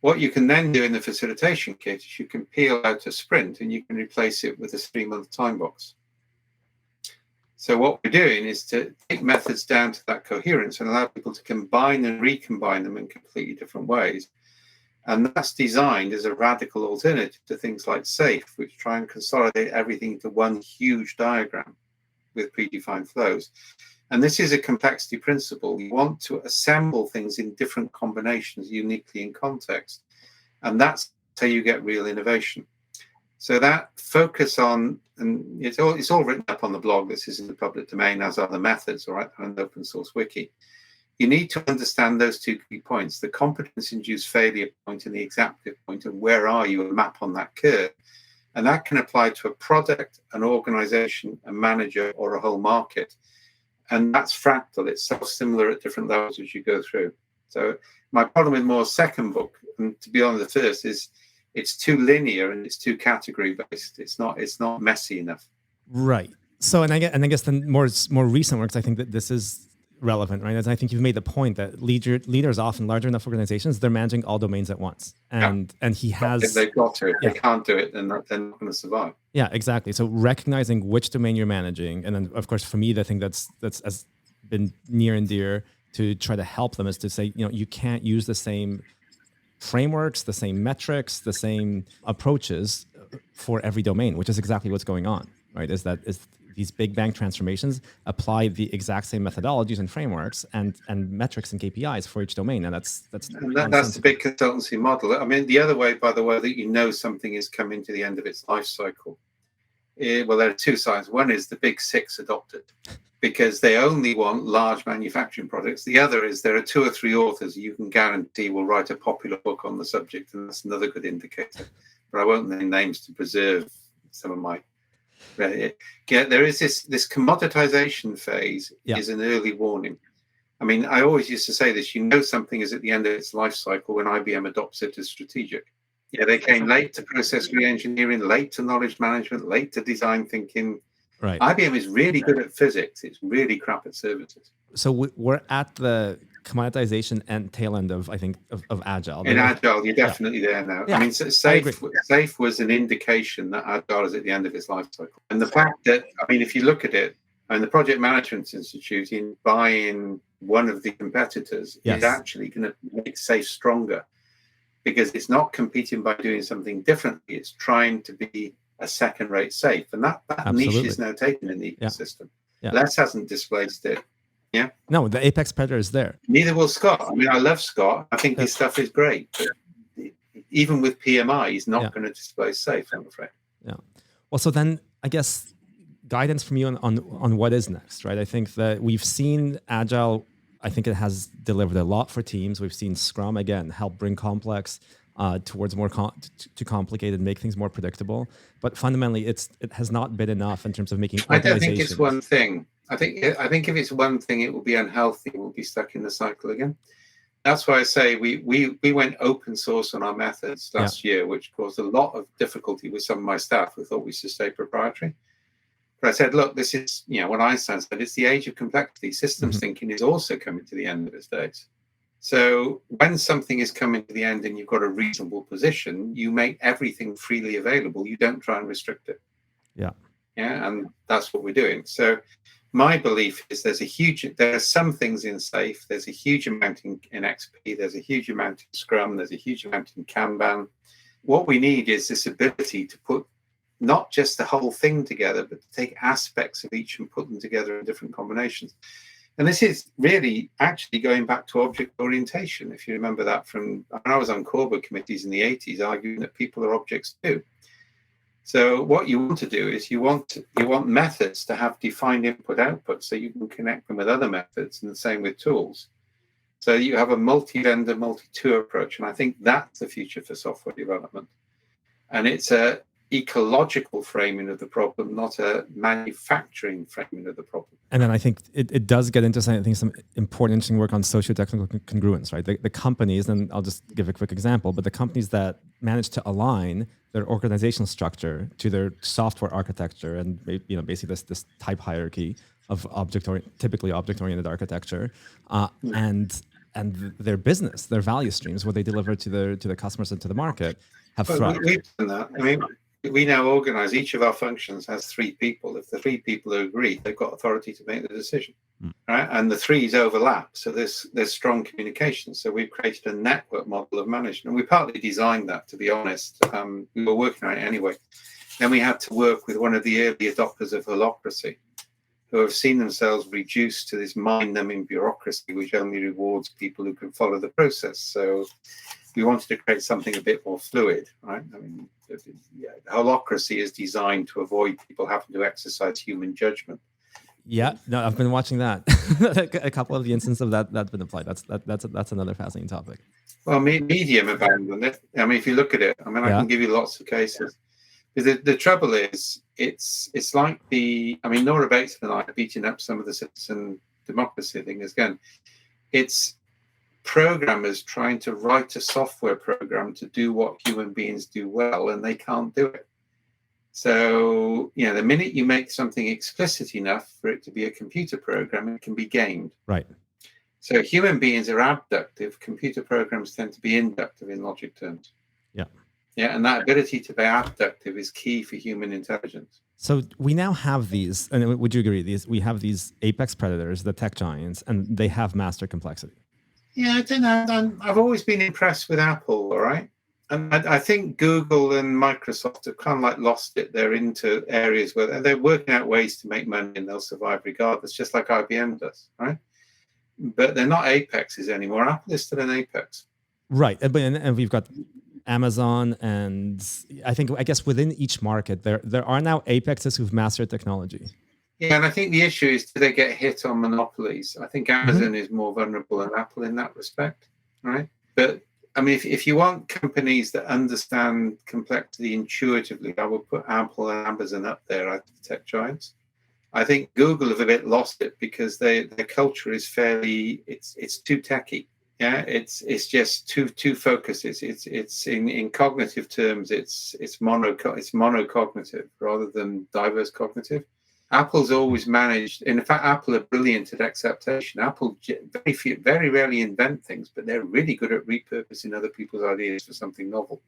What you can then do in the facilitation kit is you can peel out a sprint and you can replace it with a 3-month time box. So what we're doing is to take methods down to that coherence and allow people to combine and recombine them in completely different ways. And that's designed as a radical alternative to things like SAFe, which try and consolidate everything into one huge diagram with predefined flows. And this is a complexity principle. You want to assemble things in different combinations uniquely in context. And that's how you get real innovation. So that focus on, and it's all written up on the blog. This is in the public domain, as are the methods, all right, and the open source wiki. You need to understand those 2 key points, the competence-induced failure point and the exaptive point, and where are you, a map on that curve. And that can apply to a product, an organization, a manager, or a whole market. And that's fractal. It's self-similar at different levels as you go through. So my problem with Moore's second book, and to be honest, the first, is it's too linear and it's too category-based. It's not messy enough. Right. So, and I guess the more recent works, I think that this is relevant, right? As I think you've made the point that leaders, often larger enough organizations, they're managing all domains at once, and he has. If they've got to, if they can't do it, then they're not going to survive. Yeah, exactly. So recognizing which domain you're managing, and then of course for me, the thing that's has been near and dear to try to help them is to say, you can't use the same frameworks, the same metrics, the same approaches for every domain, which is exactly what's going on, right? Is these big bang transformations, apply the exact same methodologies and frameworks and metrics and KPIs for each domain. And that's the big consultancy model. I mean, the other way, by the way, that you know something is coming to the end of its life cycle. Well, there are two sides. One is the big six adopted, because they only want large manufacturing projects. The other is there are 2 or 3 authors you can guarantee will write a popular book on the subject, and that's another good indicator. But I won't name names to preserve some of my. Yeah, there is this commoditization phase is an early warning. I mean, I always used to say this: you know something is at the end of its life cycle when IBM adopts it as strategic. Yeah, they came late to process re-engineering, late to knowledge management, late to design thinking. Right. IBM is really good at physics. It's really crap at services. So we're at the commoditization and tail end of, I think, of Agile. In Agile, you're definitely there now. Yeah, I mean, SAFe was an indication that Agile is at the end of its life cycle. And the fact that, I mean, if you look at it, and the Project Management Institute, in buying one of the competitors, is actually going to make SAFe stronger, because it's not competing by doing something differently. It's trying to be a second-rate SAFe. And that niche is now taken in the ecosystem. Yeah. Les hasn't displaced it. Yeah. No, the apex predator is there. Neither will Scott. I mean, I love Scott. I think his stuff is great. But even with PMI, he's not going to displace SAFe, I'm afraid. Yeah. Well, so then I guess guidance from you on what is next, right? I think that we've seen Agile. I think it has delivered a lot for teams. We've seen Scrum, again, help bring complex towards more too complicated, make things more predictable. But fundamentally, it has not been enough in terms of making. I don't think it's one thing. I think if it's one thing, it will be unhealthy. We'll be stuck in the cycle again. That's why I say we went open source on our methods last year, which caused a lot of difficulty with some of my staff who thought we should stay proprietary. But I said, look, this is, what Einstein said, it's the age of complexity. Systems thinking is also coming to the end of its days. So when something is coming to the end and you've got a reasonable position, you make everything freely available. You don't try and restrict it. Yeah. Yeah. And that's what we're doing. So my belief is there are some things in SAFe. There's a huge amount in XP. There's a huge amount in Scrum. There's a huge amount in Kanban. What we need is this ability to put not just the whole thing together, but to take aspects of each and put them together in different combinations. And this is really actually going back to object orientation. If you remember that from when I was on core book committees in the 80s, arguing that people are objects too. So what you want to do is you want methods to have defined input-output, so you can connect them with other methods, and the same with tools. So you have a multi-vendor, multi-tool approach, and I think that's the future for software development. And it's a ecological framing of the problem, not a manufacturing framing of the problem. And then I think it does get into some important, interesting work on socio-technical congruence, right? The companies, and I'll just give a quick example, but the companies that manage to align their organizational structure to their software architecture and basically this type hierarchy of typically object-oriented architecture, and their business, their value streams, what they deliver to their customers and to the market, have thrived. We've done that. I mean, we now organize, each of our functions has 3 people. If the 3 people agree, they've got authority to make the decision, right? And the 3s overlap, so there's strong communication. So we've created a network model of management, and we partly designed that, to be honest. We were working on it anyway. Then we had to work with one of the early adopters of holacracy, who have seen themselves reduced to this mind-numbing bureaucracy, which only rewards people who can follow the process. So we wanted to create something a bit more fluid, right? I mean, holacracy is designed to avoid people having to exercise human judgment. Yeah, no, I've been watching that. A couple of the instances of that's been applied. That's another fascinating topic. Well, medium abandonment. I mean, if you look at it, I mean, I can give you lots of cases. The trouble is, it's like Nora Bates and I are beating up some of the citizen democracy thing again. It's programmers trying to write a software program to do what human beings do well, and they can't do it. So, the minute you make something explicit enough for it to be a computer program, it can be gamed. Right. So human beings are abductive. Computer programs tend to be inductive in logic terms. Yeah. Yeah, and that ability to be abductive is key for human intelligence. So we now have these, and would you agree, we have these apex predators, the tech giants, and they have master complexity. Yeah, I don't know. I've always been impressed with Apple, all right? And I think Google and Microsoft have kind of like lost it. They're into areas where they're working out ways to make money and they'll survive regardless, just like IBM does, right? But they're not apexes anymore. Apple is still an apex. Right. And we've got Amazon, and I guess within each market, there are now apexes who've mastered technology. Yeah, and I think the issue is, do they get hit on monopolies? I think Amazon is more vulnerable than Apple in that respect, right? But I mean, if you want companies that understand complexity intuitively, I would put Apple and Amazon up there as the tech giants. I think Google have a bit lost it because their culture is fairly, it's too techy. Yeah, it's just too focused. It's in cognitive terms, it's monocognitive rather than diverse cognitive. Apple's always managed. In fact, Apple are brilliant at acceptation. Apple very rarely invent things, but they're really good at repurposing other people's ideas for something novel.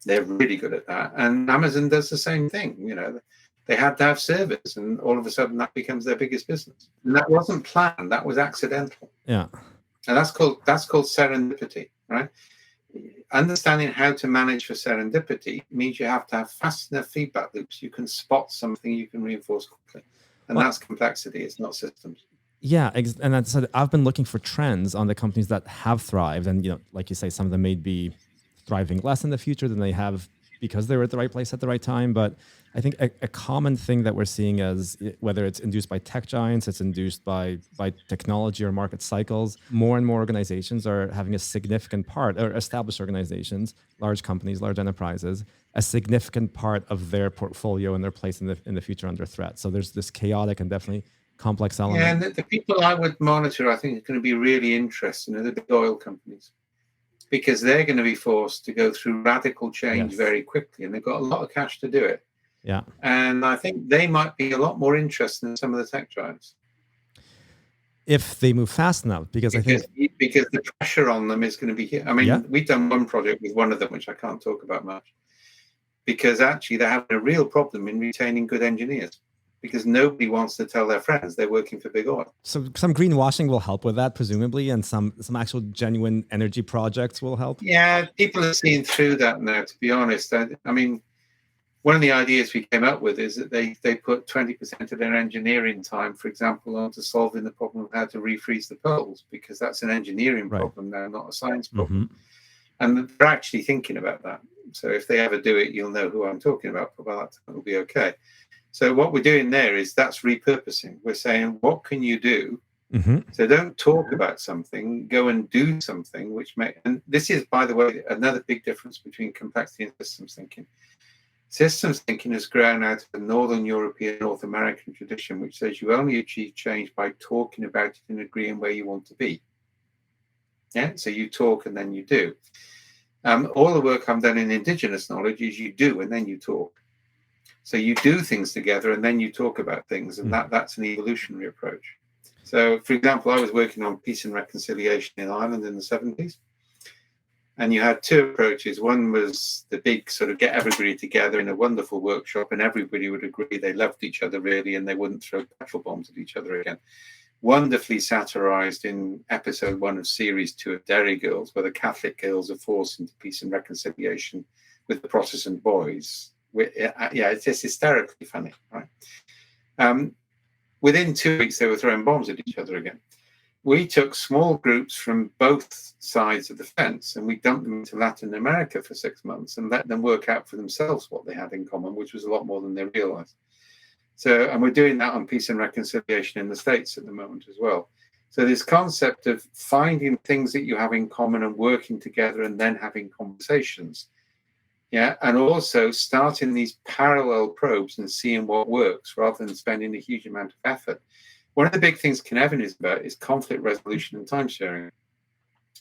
They're really good at that. And Amazon does the same thing. You know, they had to have servers, and all of a sudden that becomes their biggest business. And that wasn't planned. That was accidental. Yeah. And that's called serendipity, right? Understanding how to manage for serendipity means you have to have fast enough feedback loops. You can spot something you can reinforce quickly. And that's complexity. It's not systems. Yeah, and that's, I've been looking for trends on the companies that have thrived. And, you know, like you say, some of them may be thriving less in the future than they have because they were at the right place at the right time. But I think a common thing that we're seeing is, whether it's induced by tech giants, it's induced by technology or market cycles, more and more organizations are having a significant part, or established organizations, large companies, large enterprises, a significant part of their portfolio and their place in the future under threat. So there's this chaotic and definitely complex element. Yeah, and the people I would monitor, I think, is going to be really interesting are the big oil companies, because they're going to be forced to go through radical change very quickly, and they've got a lot of cash to do it. Yeah. And I think they might be a lot more interesting than some of the tech giants. If they move fast enough, because the pressure on them is going to be here. I mean, we've done one project with one of them, which I can't talk about much, because actually they're having a real problem in retaining good engineers, because nobody wants to tell their friends they're working for big oil. So some greenwashing will help with that, presumably, and some actual genuine energy projects will help. Yeah, people are seeing through that now, to be honest. I mean, one of the ideas we came up with is that they put 20% of their engineering time, for example, onto solving the problem of how to refreeze the pearls, because that's an engineering problem now, not a science problem. And they're actually thinking about that. So if they ever do it, you'll know who I'm talking about. But by that time, it'll be okay. So what we're doing there is that's repurposing. We're saying, what can you do? So don't talk about something, go and do something, and this is, by the way, another big difference between complexity and systems thinking. Systems thinking has grown out of the Northern European, North American tradition, which says you only achieve change by talking about it and agreeing where you want to be. Yeah, so you talk and then you do. All the work I've done in indigenous knowledge is you do and then you talk. So you do things together and then you talk about things, and that's an evolutionary approach. So, for example, I was working on peace and reconciliation in Ireland in the 70s. And you had two approaches. One was the big sort of get everybody together in a wonderful workshop, and everybody would agree they loved each other really, and they wouldn't throw petrol bombs at each other again. Wonderfully satirized in episode 1 of series 2 of Derry Girls, where the Catholic girls are forced into peace and reconciliation with the Protestant boys. Yeah, it's just hysterically funny, right? Within 2 weeks, they were throwing bombs at each other again. We took small groups from both sides of the fence and we dumped them into Latin America for 6 months and let them work out for themselves what they had in common, which was a lot more than they realized. So, and we're doing that on peace and reconciliation in the States at the moment as well. So this concept of finding things that you have in common and working together and then having conversations. Yeah, and also starting these parallel probes and seeing what works rather than spending a huge amount of effort. One of the big things Cynefin is about is conflict resolution and time sharing.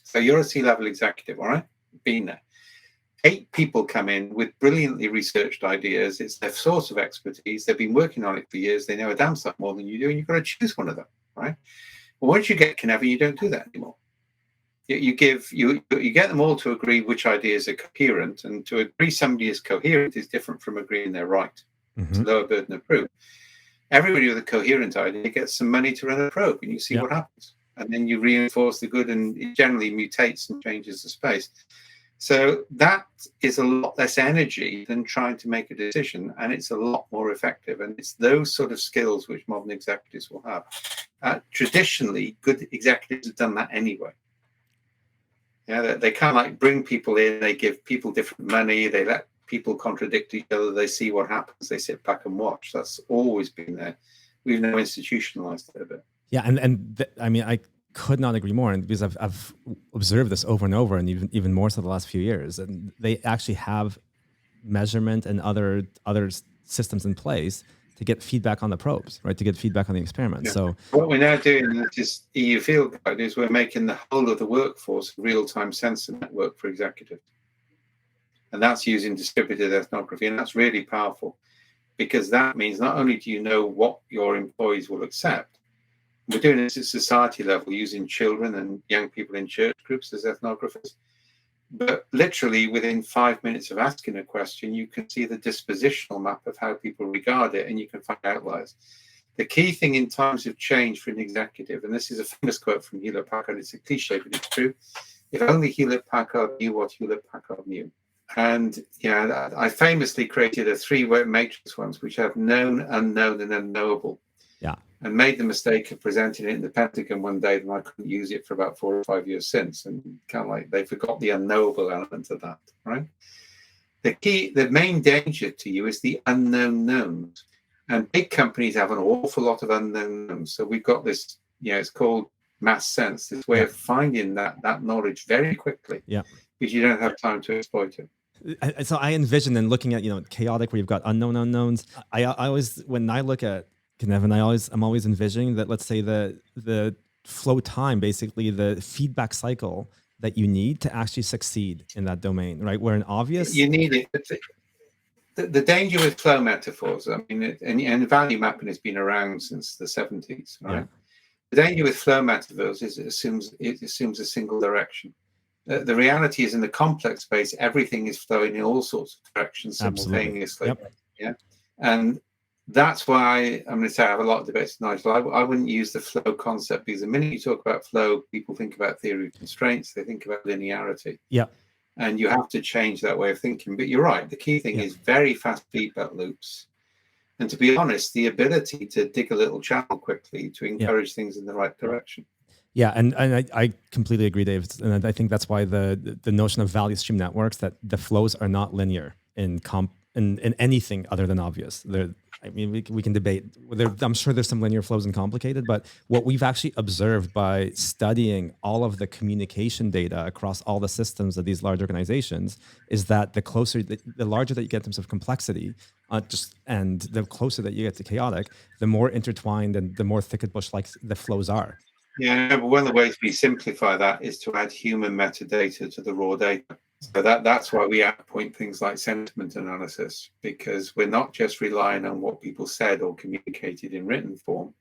So you're a C-level executive, all right? Been there. 8 people come in with brilliantly researched ideas. It's their source of expertise. They've been working on it for years. They know a damn sight more than you do, and you've got to choose one of them, right? Well, once you get Cynefin, you don't do that anymore. You get them all to agree which ideas are coherent, and to agree somebody is coherent is different from agreeing they're right. It's a lower burden of proof. Everybody with a coherent idea gets some money to run a probe, and you see what happens. And then you reinforce the good, and it generally mutates and changes the space. So that is a lot less energy than trying to make a decision, and it's a lot more effective. And it's those sort of skills which modern executives will have. Traditionally, good executives have done that anyway. Yeah, they kind of like bring people in, they give people different money, they let people contradict each other, they see what happens, they sit back and watch. That's always been there. We've now institutionalized it a bit. Yeah, I mean, I could not agree more, and because I've observed this over and over, and even more so the last few years, and they actually have measurement and other systems in place to get feedback on the probes, right? To get feedback on the experiments. Yeah. So what we're now doing in this EU field guide is we're making the whole of the workforce a real-time sensor network for executives. And that's using distributed ethnography. And that's really powerful, because that means not only do you know what your employees will accept, we're doing this at society level using children and young people in church groups as ethnographers. But literally within 5 minutes of asking a question, you can see the dispositional map of how people regard it, and you can find outliers. The key thing in times of change for an executive, and this is a famous quote from Hewlett Packard, it's a cliche, but it's true. If only Hewlett Packard knew what Hewlett Packard knew. And yeah, I famously created a 3-way matrix once, which have known, unknown, and unknowable. Yeah. And made the mistake of presenting it in the Pentagon one day, and I couldn't use it for about 4 or 5 years since. And kind of like they forgot the unknowable element of that, right? The main danger to you is the unknown knowns. And big companies have an awful lot of unknown knowns. So we've got this, it's called mass sense, this way of finding that knowledge very quickly. Yeah. Because you don't have time to exploit it. So I envision, and looking at chaotic, where you've got unknown unknowns. I always, when I look at Cynefin, I'm always envisioning that, let's say the flow time, basically the feedback cycle that you need to actually succeed in that domain, right? Where an obvious you need it. The danger with flow metaphors, I mean, and value mapping has been around since the 70s, right? Yeah. The danger with flow metaphors is it assumes a single direction. The reality is, in the complex space, everything is flowing in all sorts of directions simultaneously. Yep. Yeah, and that's why I'm going to say I have a lot of debates tonight. I wouldn't use the flow concept, because the minute you talk about flow, people think about theory of constraints, they think about linearity. Yeah, and you have to change that way of thinking. But you're right. The key thing is very fast feedback loops. And to be honest, the ability to dig a little channel quickly to encourage things in the right direction. Yeah, and I completely agree, Dave. And I think that's why the notion of value stream networks, that the flows are not linear in anything other than obvious. I mean, we can debate. I'm sure there's some linear flows and complicated, but what we've actually observed by studying all of the communication data across all the systems of these large organizations is that the larger that you get in terms of complexity, and the closer that you get to chaotic, the more intertwined and the more thicket bush-like the flows are. Yeah, but one of the ways we simplify that is to add human metadata to the raw data. So that's why we outpoint things like sentiment analysis, because we're not just relying on what people said or communicated in written form.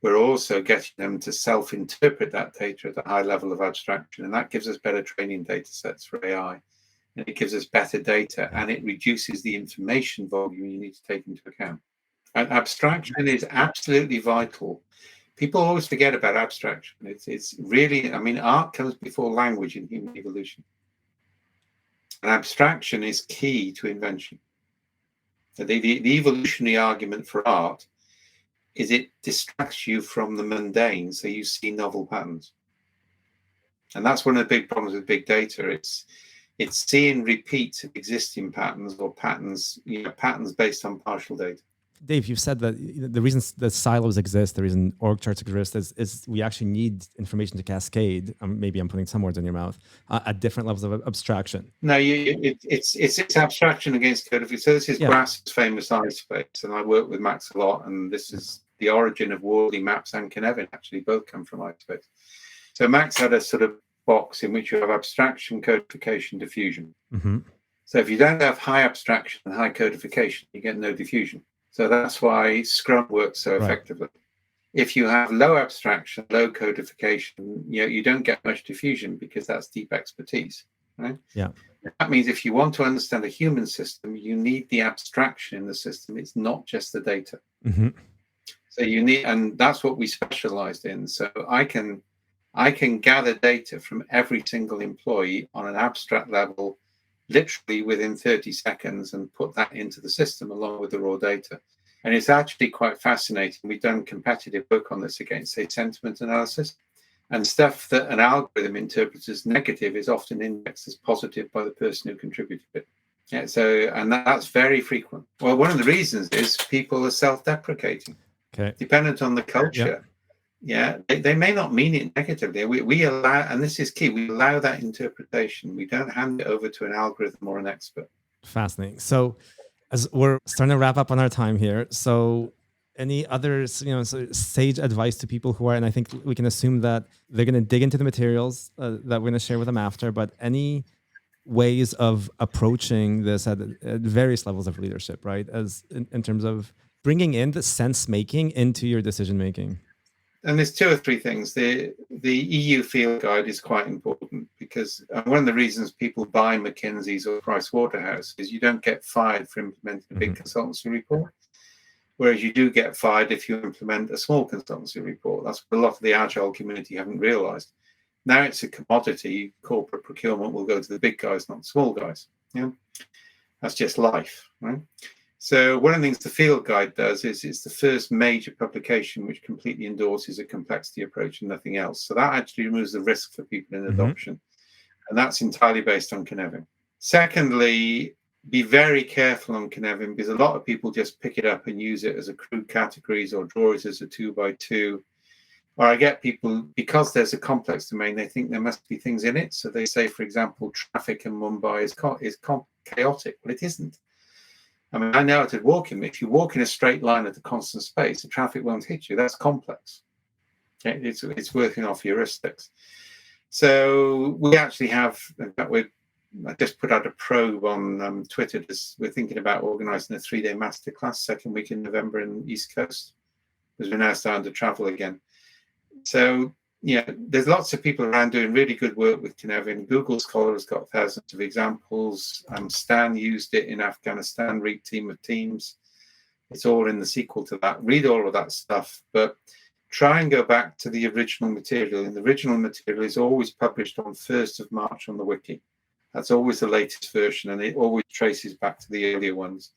We're also getting them to self-interpret that data at a high level of abstraction, and that gives us better training data sets for AI, and it gives us better data, and it reduces the information volume you need to take into account. And abstraction is absolutely vital. People always forget about abstraction. It's really, I mean, art comes before language in human evolution. And abstraction is key to invention. The evolutionary argument for art is it distracts you from the mundane, so you see novel patterns. And that's one of the big problems with big data. It's seeing repeats of existing patterns, or patterns based on partial data. Dave, you've said that the reason that silos exist, the reason org charts exist, is we actually need information to cascade. Maybe I'm putting some words in your mouth, at different levels of abstraction. No, it's abstraction against codification. So this is Grass's famous I space, and I work with Max a lot, and this is the origin of Worley, Maps, and Cynefin. Actually, both come from I space. So Max had a sort of box in which you have abstraction, codification, diffusion. Mm-hmm. So if you don't have high abstraction and high codification, you get no diffusion. So that's why Scrum works so effectively. If you have low abstraction, low codification, you don't get much diffusion, because that's deep expertise, right? Yeah. That means if you want to understand a human system, you need the abstraction in the system. It's not just the data. Mm-hmm. So you need, and that's what we specialized in. So I can I can gather data from every single employee on an abstract level, literally within 30 seconds, and put that into the system along with the raw data. And it's actually quite fascinating. We've done competitive work on this against, say, sentiment analysis. And stuff that an algorithm interprets as negative is often indexed as positive by the person who contributed it. Yeah, and that's very frequent. Well, one of the reasons is people are self-deprecating. Okay. Dependent on the culture. Yeah, they may not mean it negatively. We allow, and this is key, we allow that interpretation. We don't hand it over to an algorithm or an expert. Fascinating. So as we're starting to wrap up on our time here, so any other sage advice to people who are, and I think we can assume that they're going to dig into the materials that we're going to share with them after, but any ways of approaching this at various levels of leadership, right? As in terms of bringing in the sense making into your decision making. And there's two or three things. The EU field guide is quite important because one of the reasons people buy McKinsey's or Pricewaterhouse is you don't get fired for implementing a big consultancy report, whereas you do get fired if you implement a small consultancy report. That's what a lot of the Agile community haven't realized. Now it's a commodity. Corporate procurement will go to the big guys, not the small guys. Yeah, that's just life, right? So one of the things the field guide does is it's the first major publication which completely endorses a complexity approach and nothing else. So that actually removes the risk for people in adoption. And that's entirely based on Cynefin. Secondly, be very careful on Cynefin because a lot of people just pick it up and use it as a crude categories or draw it as a 2x2. Or I get people, because there's a complex domain, they think there must be things in it. So they say, for example, traffic in Mumbai is chaotic. Well, it isn't. I mean, I know how to walk in. If you walk in a straight line at a constant space, the traffic won't hit you. That's complex. Okay? It's working off heuristics. So we actually have, in fact, I just put out a probe on Twitter. We're thinking about organising a 3-day masterclass second week in November in the East Coast, because we're now starting to travel again. So, there's lots of people around doing really good work with Cynefin. Google Scholar has got thousands of examples. Stan used it in Afghanistan, read Team of Teams. It's all in the sequel to that. Read all of that stuff, but try and go back to the original material. And the original material is always published on 1st of March on the wiki. That's always the latest version, and it always traces back to the earlier ones.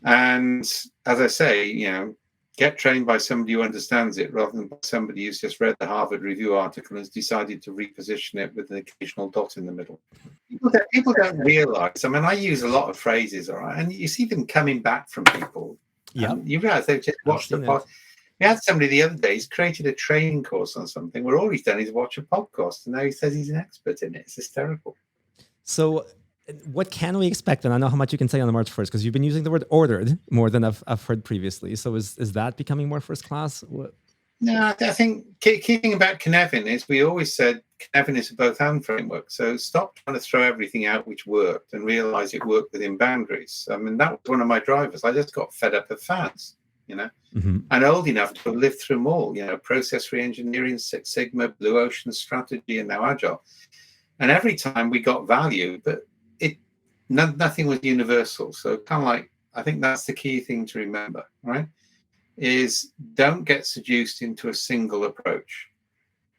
And as I say, get trained by somebody who understands it rather than by somebody who's just read the Harvard Review article and has decided to reposition it with an occasional dot in the middle. People don't realize. I mean, I use a lot of phrases, all right, and you see them coming back from people. Yeah, you realize they've just watched the podcast. We had somebody the other day. He's created a training course on something where all he's done is watch a podcast, and now he says he's an expert in it. It's hysterical. So, what can we expect? And I know how much you can say on the March 1st, because you've been using the word ordered more than I've heard previously. So is that becoming more first class? No, I think key thing about Cynefin is we always said Cynefin is a both-and framework. So stop trying to throw everything out which worked and realize it worked within boundaries. I mean, that was one of my drivers. I just got fed up of fads, and old enough to have lived through them all, process reengineering, Six Sigma, Blue Ocean strategy, and now Agile. And every time we got value, but nothing was universal. So kind of like, I think that's the key thing to remember, right? Is don't get seduced into a single approach.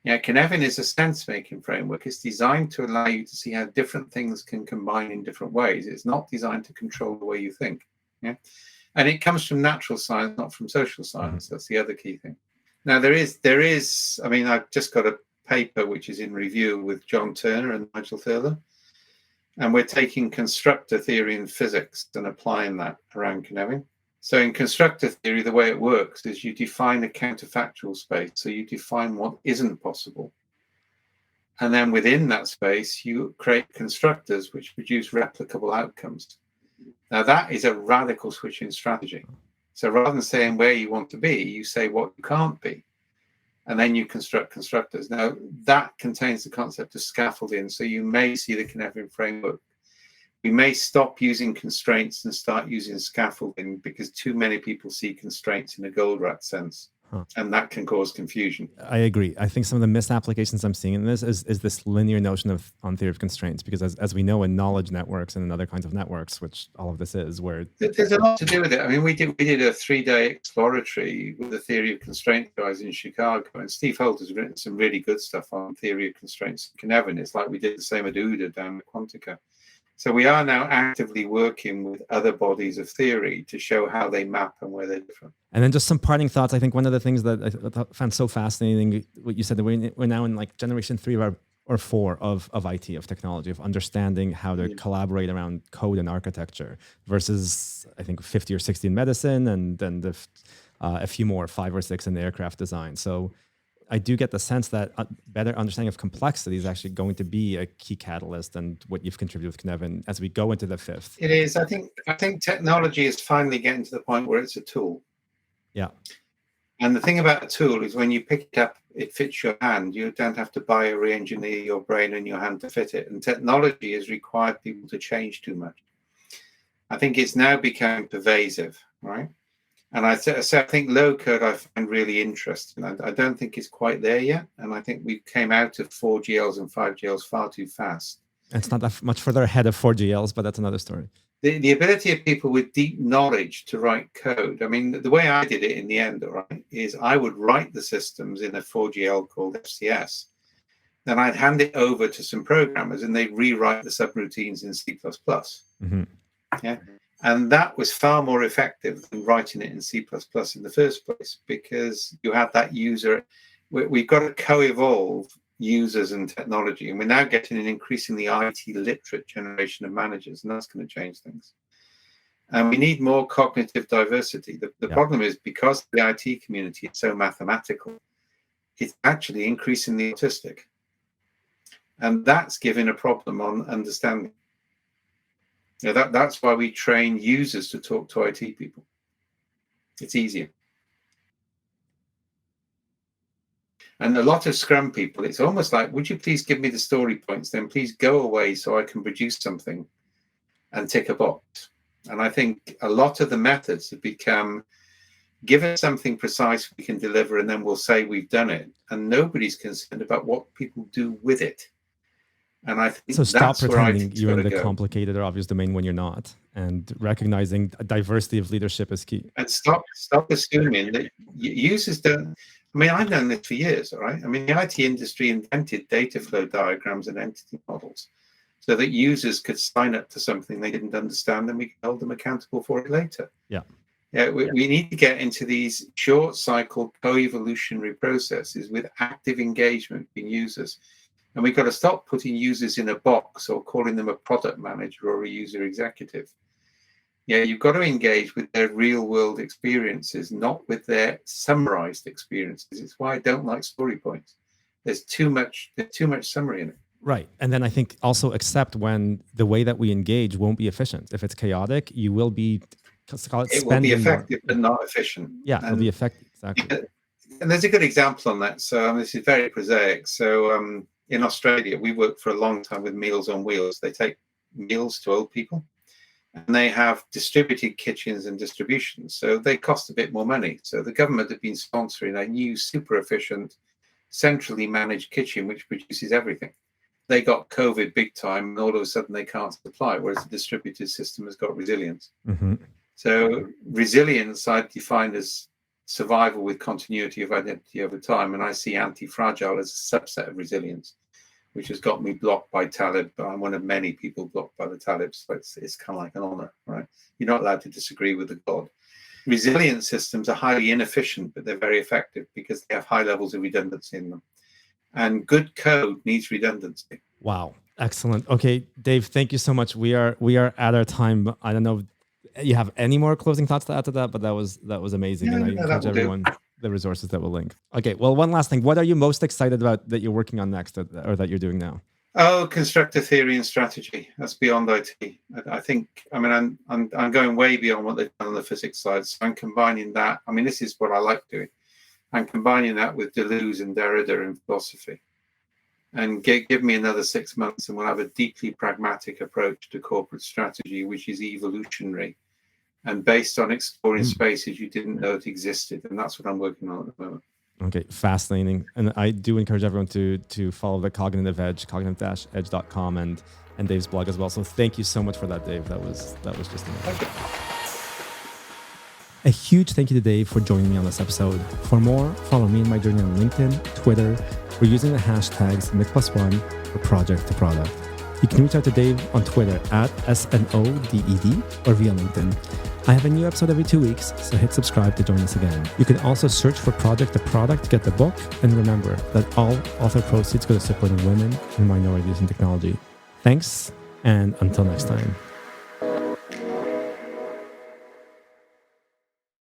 Cynefin is a sense-making framework. It's designed to allow you to see how different things can combine in different ways. It's not designed to control the way you think. Yeah, and it comes from natural science, not from social science. That's the other key thing. Now there is. I mean, I've just got a paper which is in review with John Turner and Nigel Thurler. And we're taking constructor theory in physics and applying that around Cynefin. So in constructor theory, the way it works is you define a counterfactual space. So you define what isn't possible. And then within that space, you create constructors which produce replicable outcomes. Now that is a radical switch in strategy. So rather than saying where you want to be, you say what you can't be. And then you construct constructors. Now, that contains the concept of scaffolding. So you may see the Cynefin framework. We may stop using constraints and start using scaffolding because too many people see constraints in a gold rat sense. And that can cause confusion. I agree. I think some of the misapplications I'm seeing in this is this linear notion on theory of constraints, because as we know in knowledge networks and in other kinds of networks, which all of this is, where there's a lot to do with it. I mean, we did a 3-day exploratory with the theory of constraint guys in Chicago, and Steve Holt has written some really good stuff on theory of constraints in Cynefin. It's like we did the same at UDA down at Quantica. So we are now actively working with other bodies of theory to show how they map and where they're different. And then just some parting thoughts. I think one of the things that I found so fascinating, what you said, that we're now in like generation 3 or 4 of IT, of technology, of understanding how to collaborate around code and architecture, versus I think 50 or 60 in medicine, and then a few more, 5 or 6 in the aircraft design. So I do get the sense that a better understanding of complexity is actually going to be a key catalyst, and what you've contributed with Cynefin as we go into the 5th. It is. I think technology is finally getting to the point where it's a tool. Yeah. And the thing about a tool is when you pick it up, it fits your hand. You don't have to re-engineer your brain and your hand to fit it. And technology has required people to change too much. I think it's now becoming pervasive, right? And I think low code I find really interesting. I don't think it's quite there yet. And I think we came out of 4GLs and 5GLs far too fast. It's not that much further ahead of 4GLs, but that's another story. The ability of people with deep knowledge to write code. I mean, the way I did it in the end, all right, is I would write the systems in a 4GL called FCS. Then I'd hand it over to some programmers and they'd rewrite the subroutines in C++. Mm-hmm. Yeah. And that was far more effective than writing it in C++ in the first place, because you had that user. We've got to co-evolve users and technology, and we're now getting an increasingly IT literate generation of managers, and that's going to change things. And we need more cognitive diversity. The problem is, because the IT community is so mathematical, it's actually increasingly autistic. And that's giving a problem on understanding. That's why we train users to talk to IT people. It's easier. And a lot of Scrum people, it's almost like, would you please give me the story points, then please go away so I can produce something and tick a box. And I think a lot of the methods have become, give us something precise we can deliver, and then we'll say we've done it. And nobody's concerned about what people do with it. And I think so stop that's pretending you're in the complicated or obvious domain when you're not, and recognizing a diversity of leadership is key. And stop assuming that users don't. I mean, I've known this for years, all right? I mean, the IT industry invented data flow diagrams and entity models so that users could sign up to something they didn't understand, and we could hold them accountable for it later. We need to get into these short cycle co-evolutionary processes with active engagement in users. And we've got to stop putting users in a box or calling them a product manager or a user executive. You've got to engage with their real world experiences, not with their summarized experiences. It's why I don't like story points. There's too much summary in it. Right. And then I think also accept when the way that we engage won't be efficient. If it's chaotic, you will be it will be effective but not efficient. It'll be effective. Exactly. And there's a good example on that. So this is very prosaic. So in Australia, we worked for a long time with Meals on Wheels. They take meals to old people, and they have distributed kitchens and distributions. So they cost a bit more money. So the government had been sponsoring a new super efficient, centrally managed kitchen, which produces everything. They got COVID big time, and all of a sudden they can't supply, whereas the distributed system has got resilience. Mm-hmm. So resilience I define as survival with continuity of identity over time. And I see anti-fragile as a subset of resilience, which has got me blocked by Talib. I'm one of many people blocked by the Talibs. So it's kind of like an honor, right? You're not allowed to disagree with the God. Resilient systems are highly inefficient, but they're very effective because they have high levels of redundancy in them. And good code needs redundancy. Wow. Excellent. Okay, Dave, thank you so much. We are at our time. I don't know if you have any more closing thoughts to add to that, but that was amazing. And I encourage everyone the resources that we'll link. Okay, well, one last thing. What are you most excited about that you're working on next, or that you're doing now? Oh, constructor theory and strategy. That's beyond IT. I think, I mean, I'm going way beyond what they've done on the physics side. So I'm combining that. I mean, this is what I like doing. I'm combining that with Deleuze and Derrida in philosophy. And give me another 6 months and we'll have a deeply pragmatic approach to corporate strategy, which is evolutionary and based on exploring spaces you didn't know it existed. And that's what I'm working on at the moment. Okay, fascinating. And I do encourage everyone to follow the Cognitive Edge, cognitive-edge.com, and Dave's blog as well. So thank you so much for that, Dave. That was just amazing. Okay. A huge thank you to Dave for joining me on this episode. For more, follow me in my journey on LinkedIn, Twitter, or using the hashtags Mik+1 or Project to Product. You can reach out to Dave on Twitter at SNODED or via LinkedIn. I have a new episode every 2 weeks, so hit subscribe to join us again. You can also search for Project to Product to get the book, and remember that all author proceeds go to supporting women and minorities in technology. Thanks, and until next time.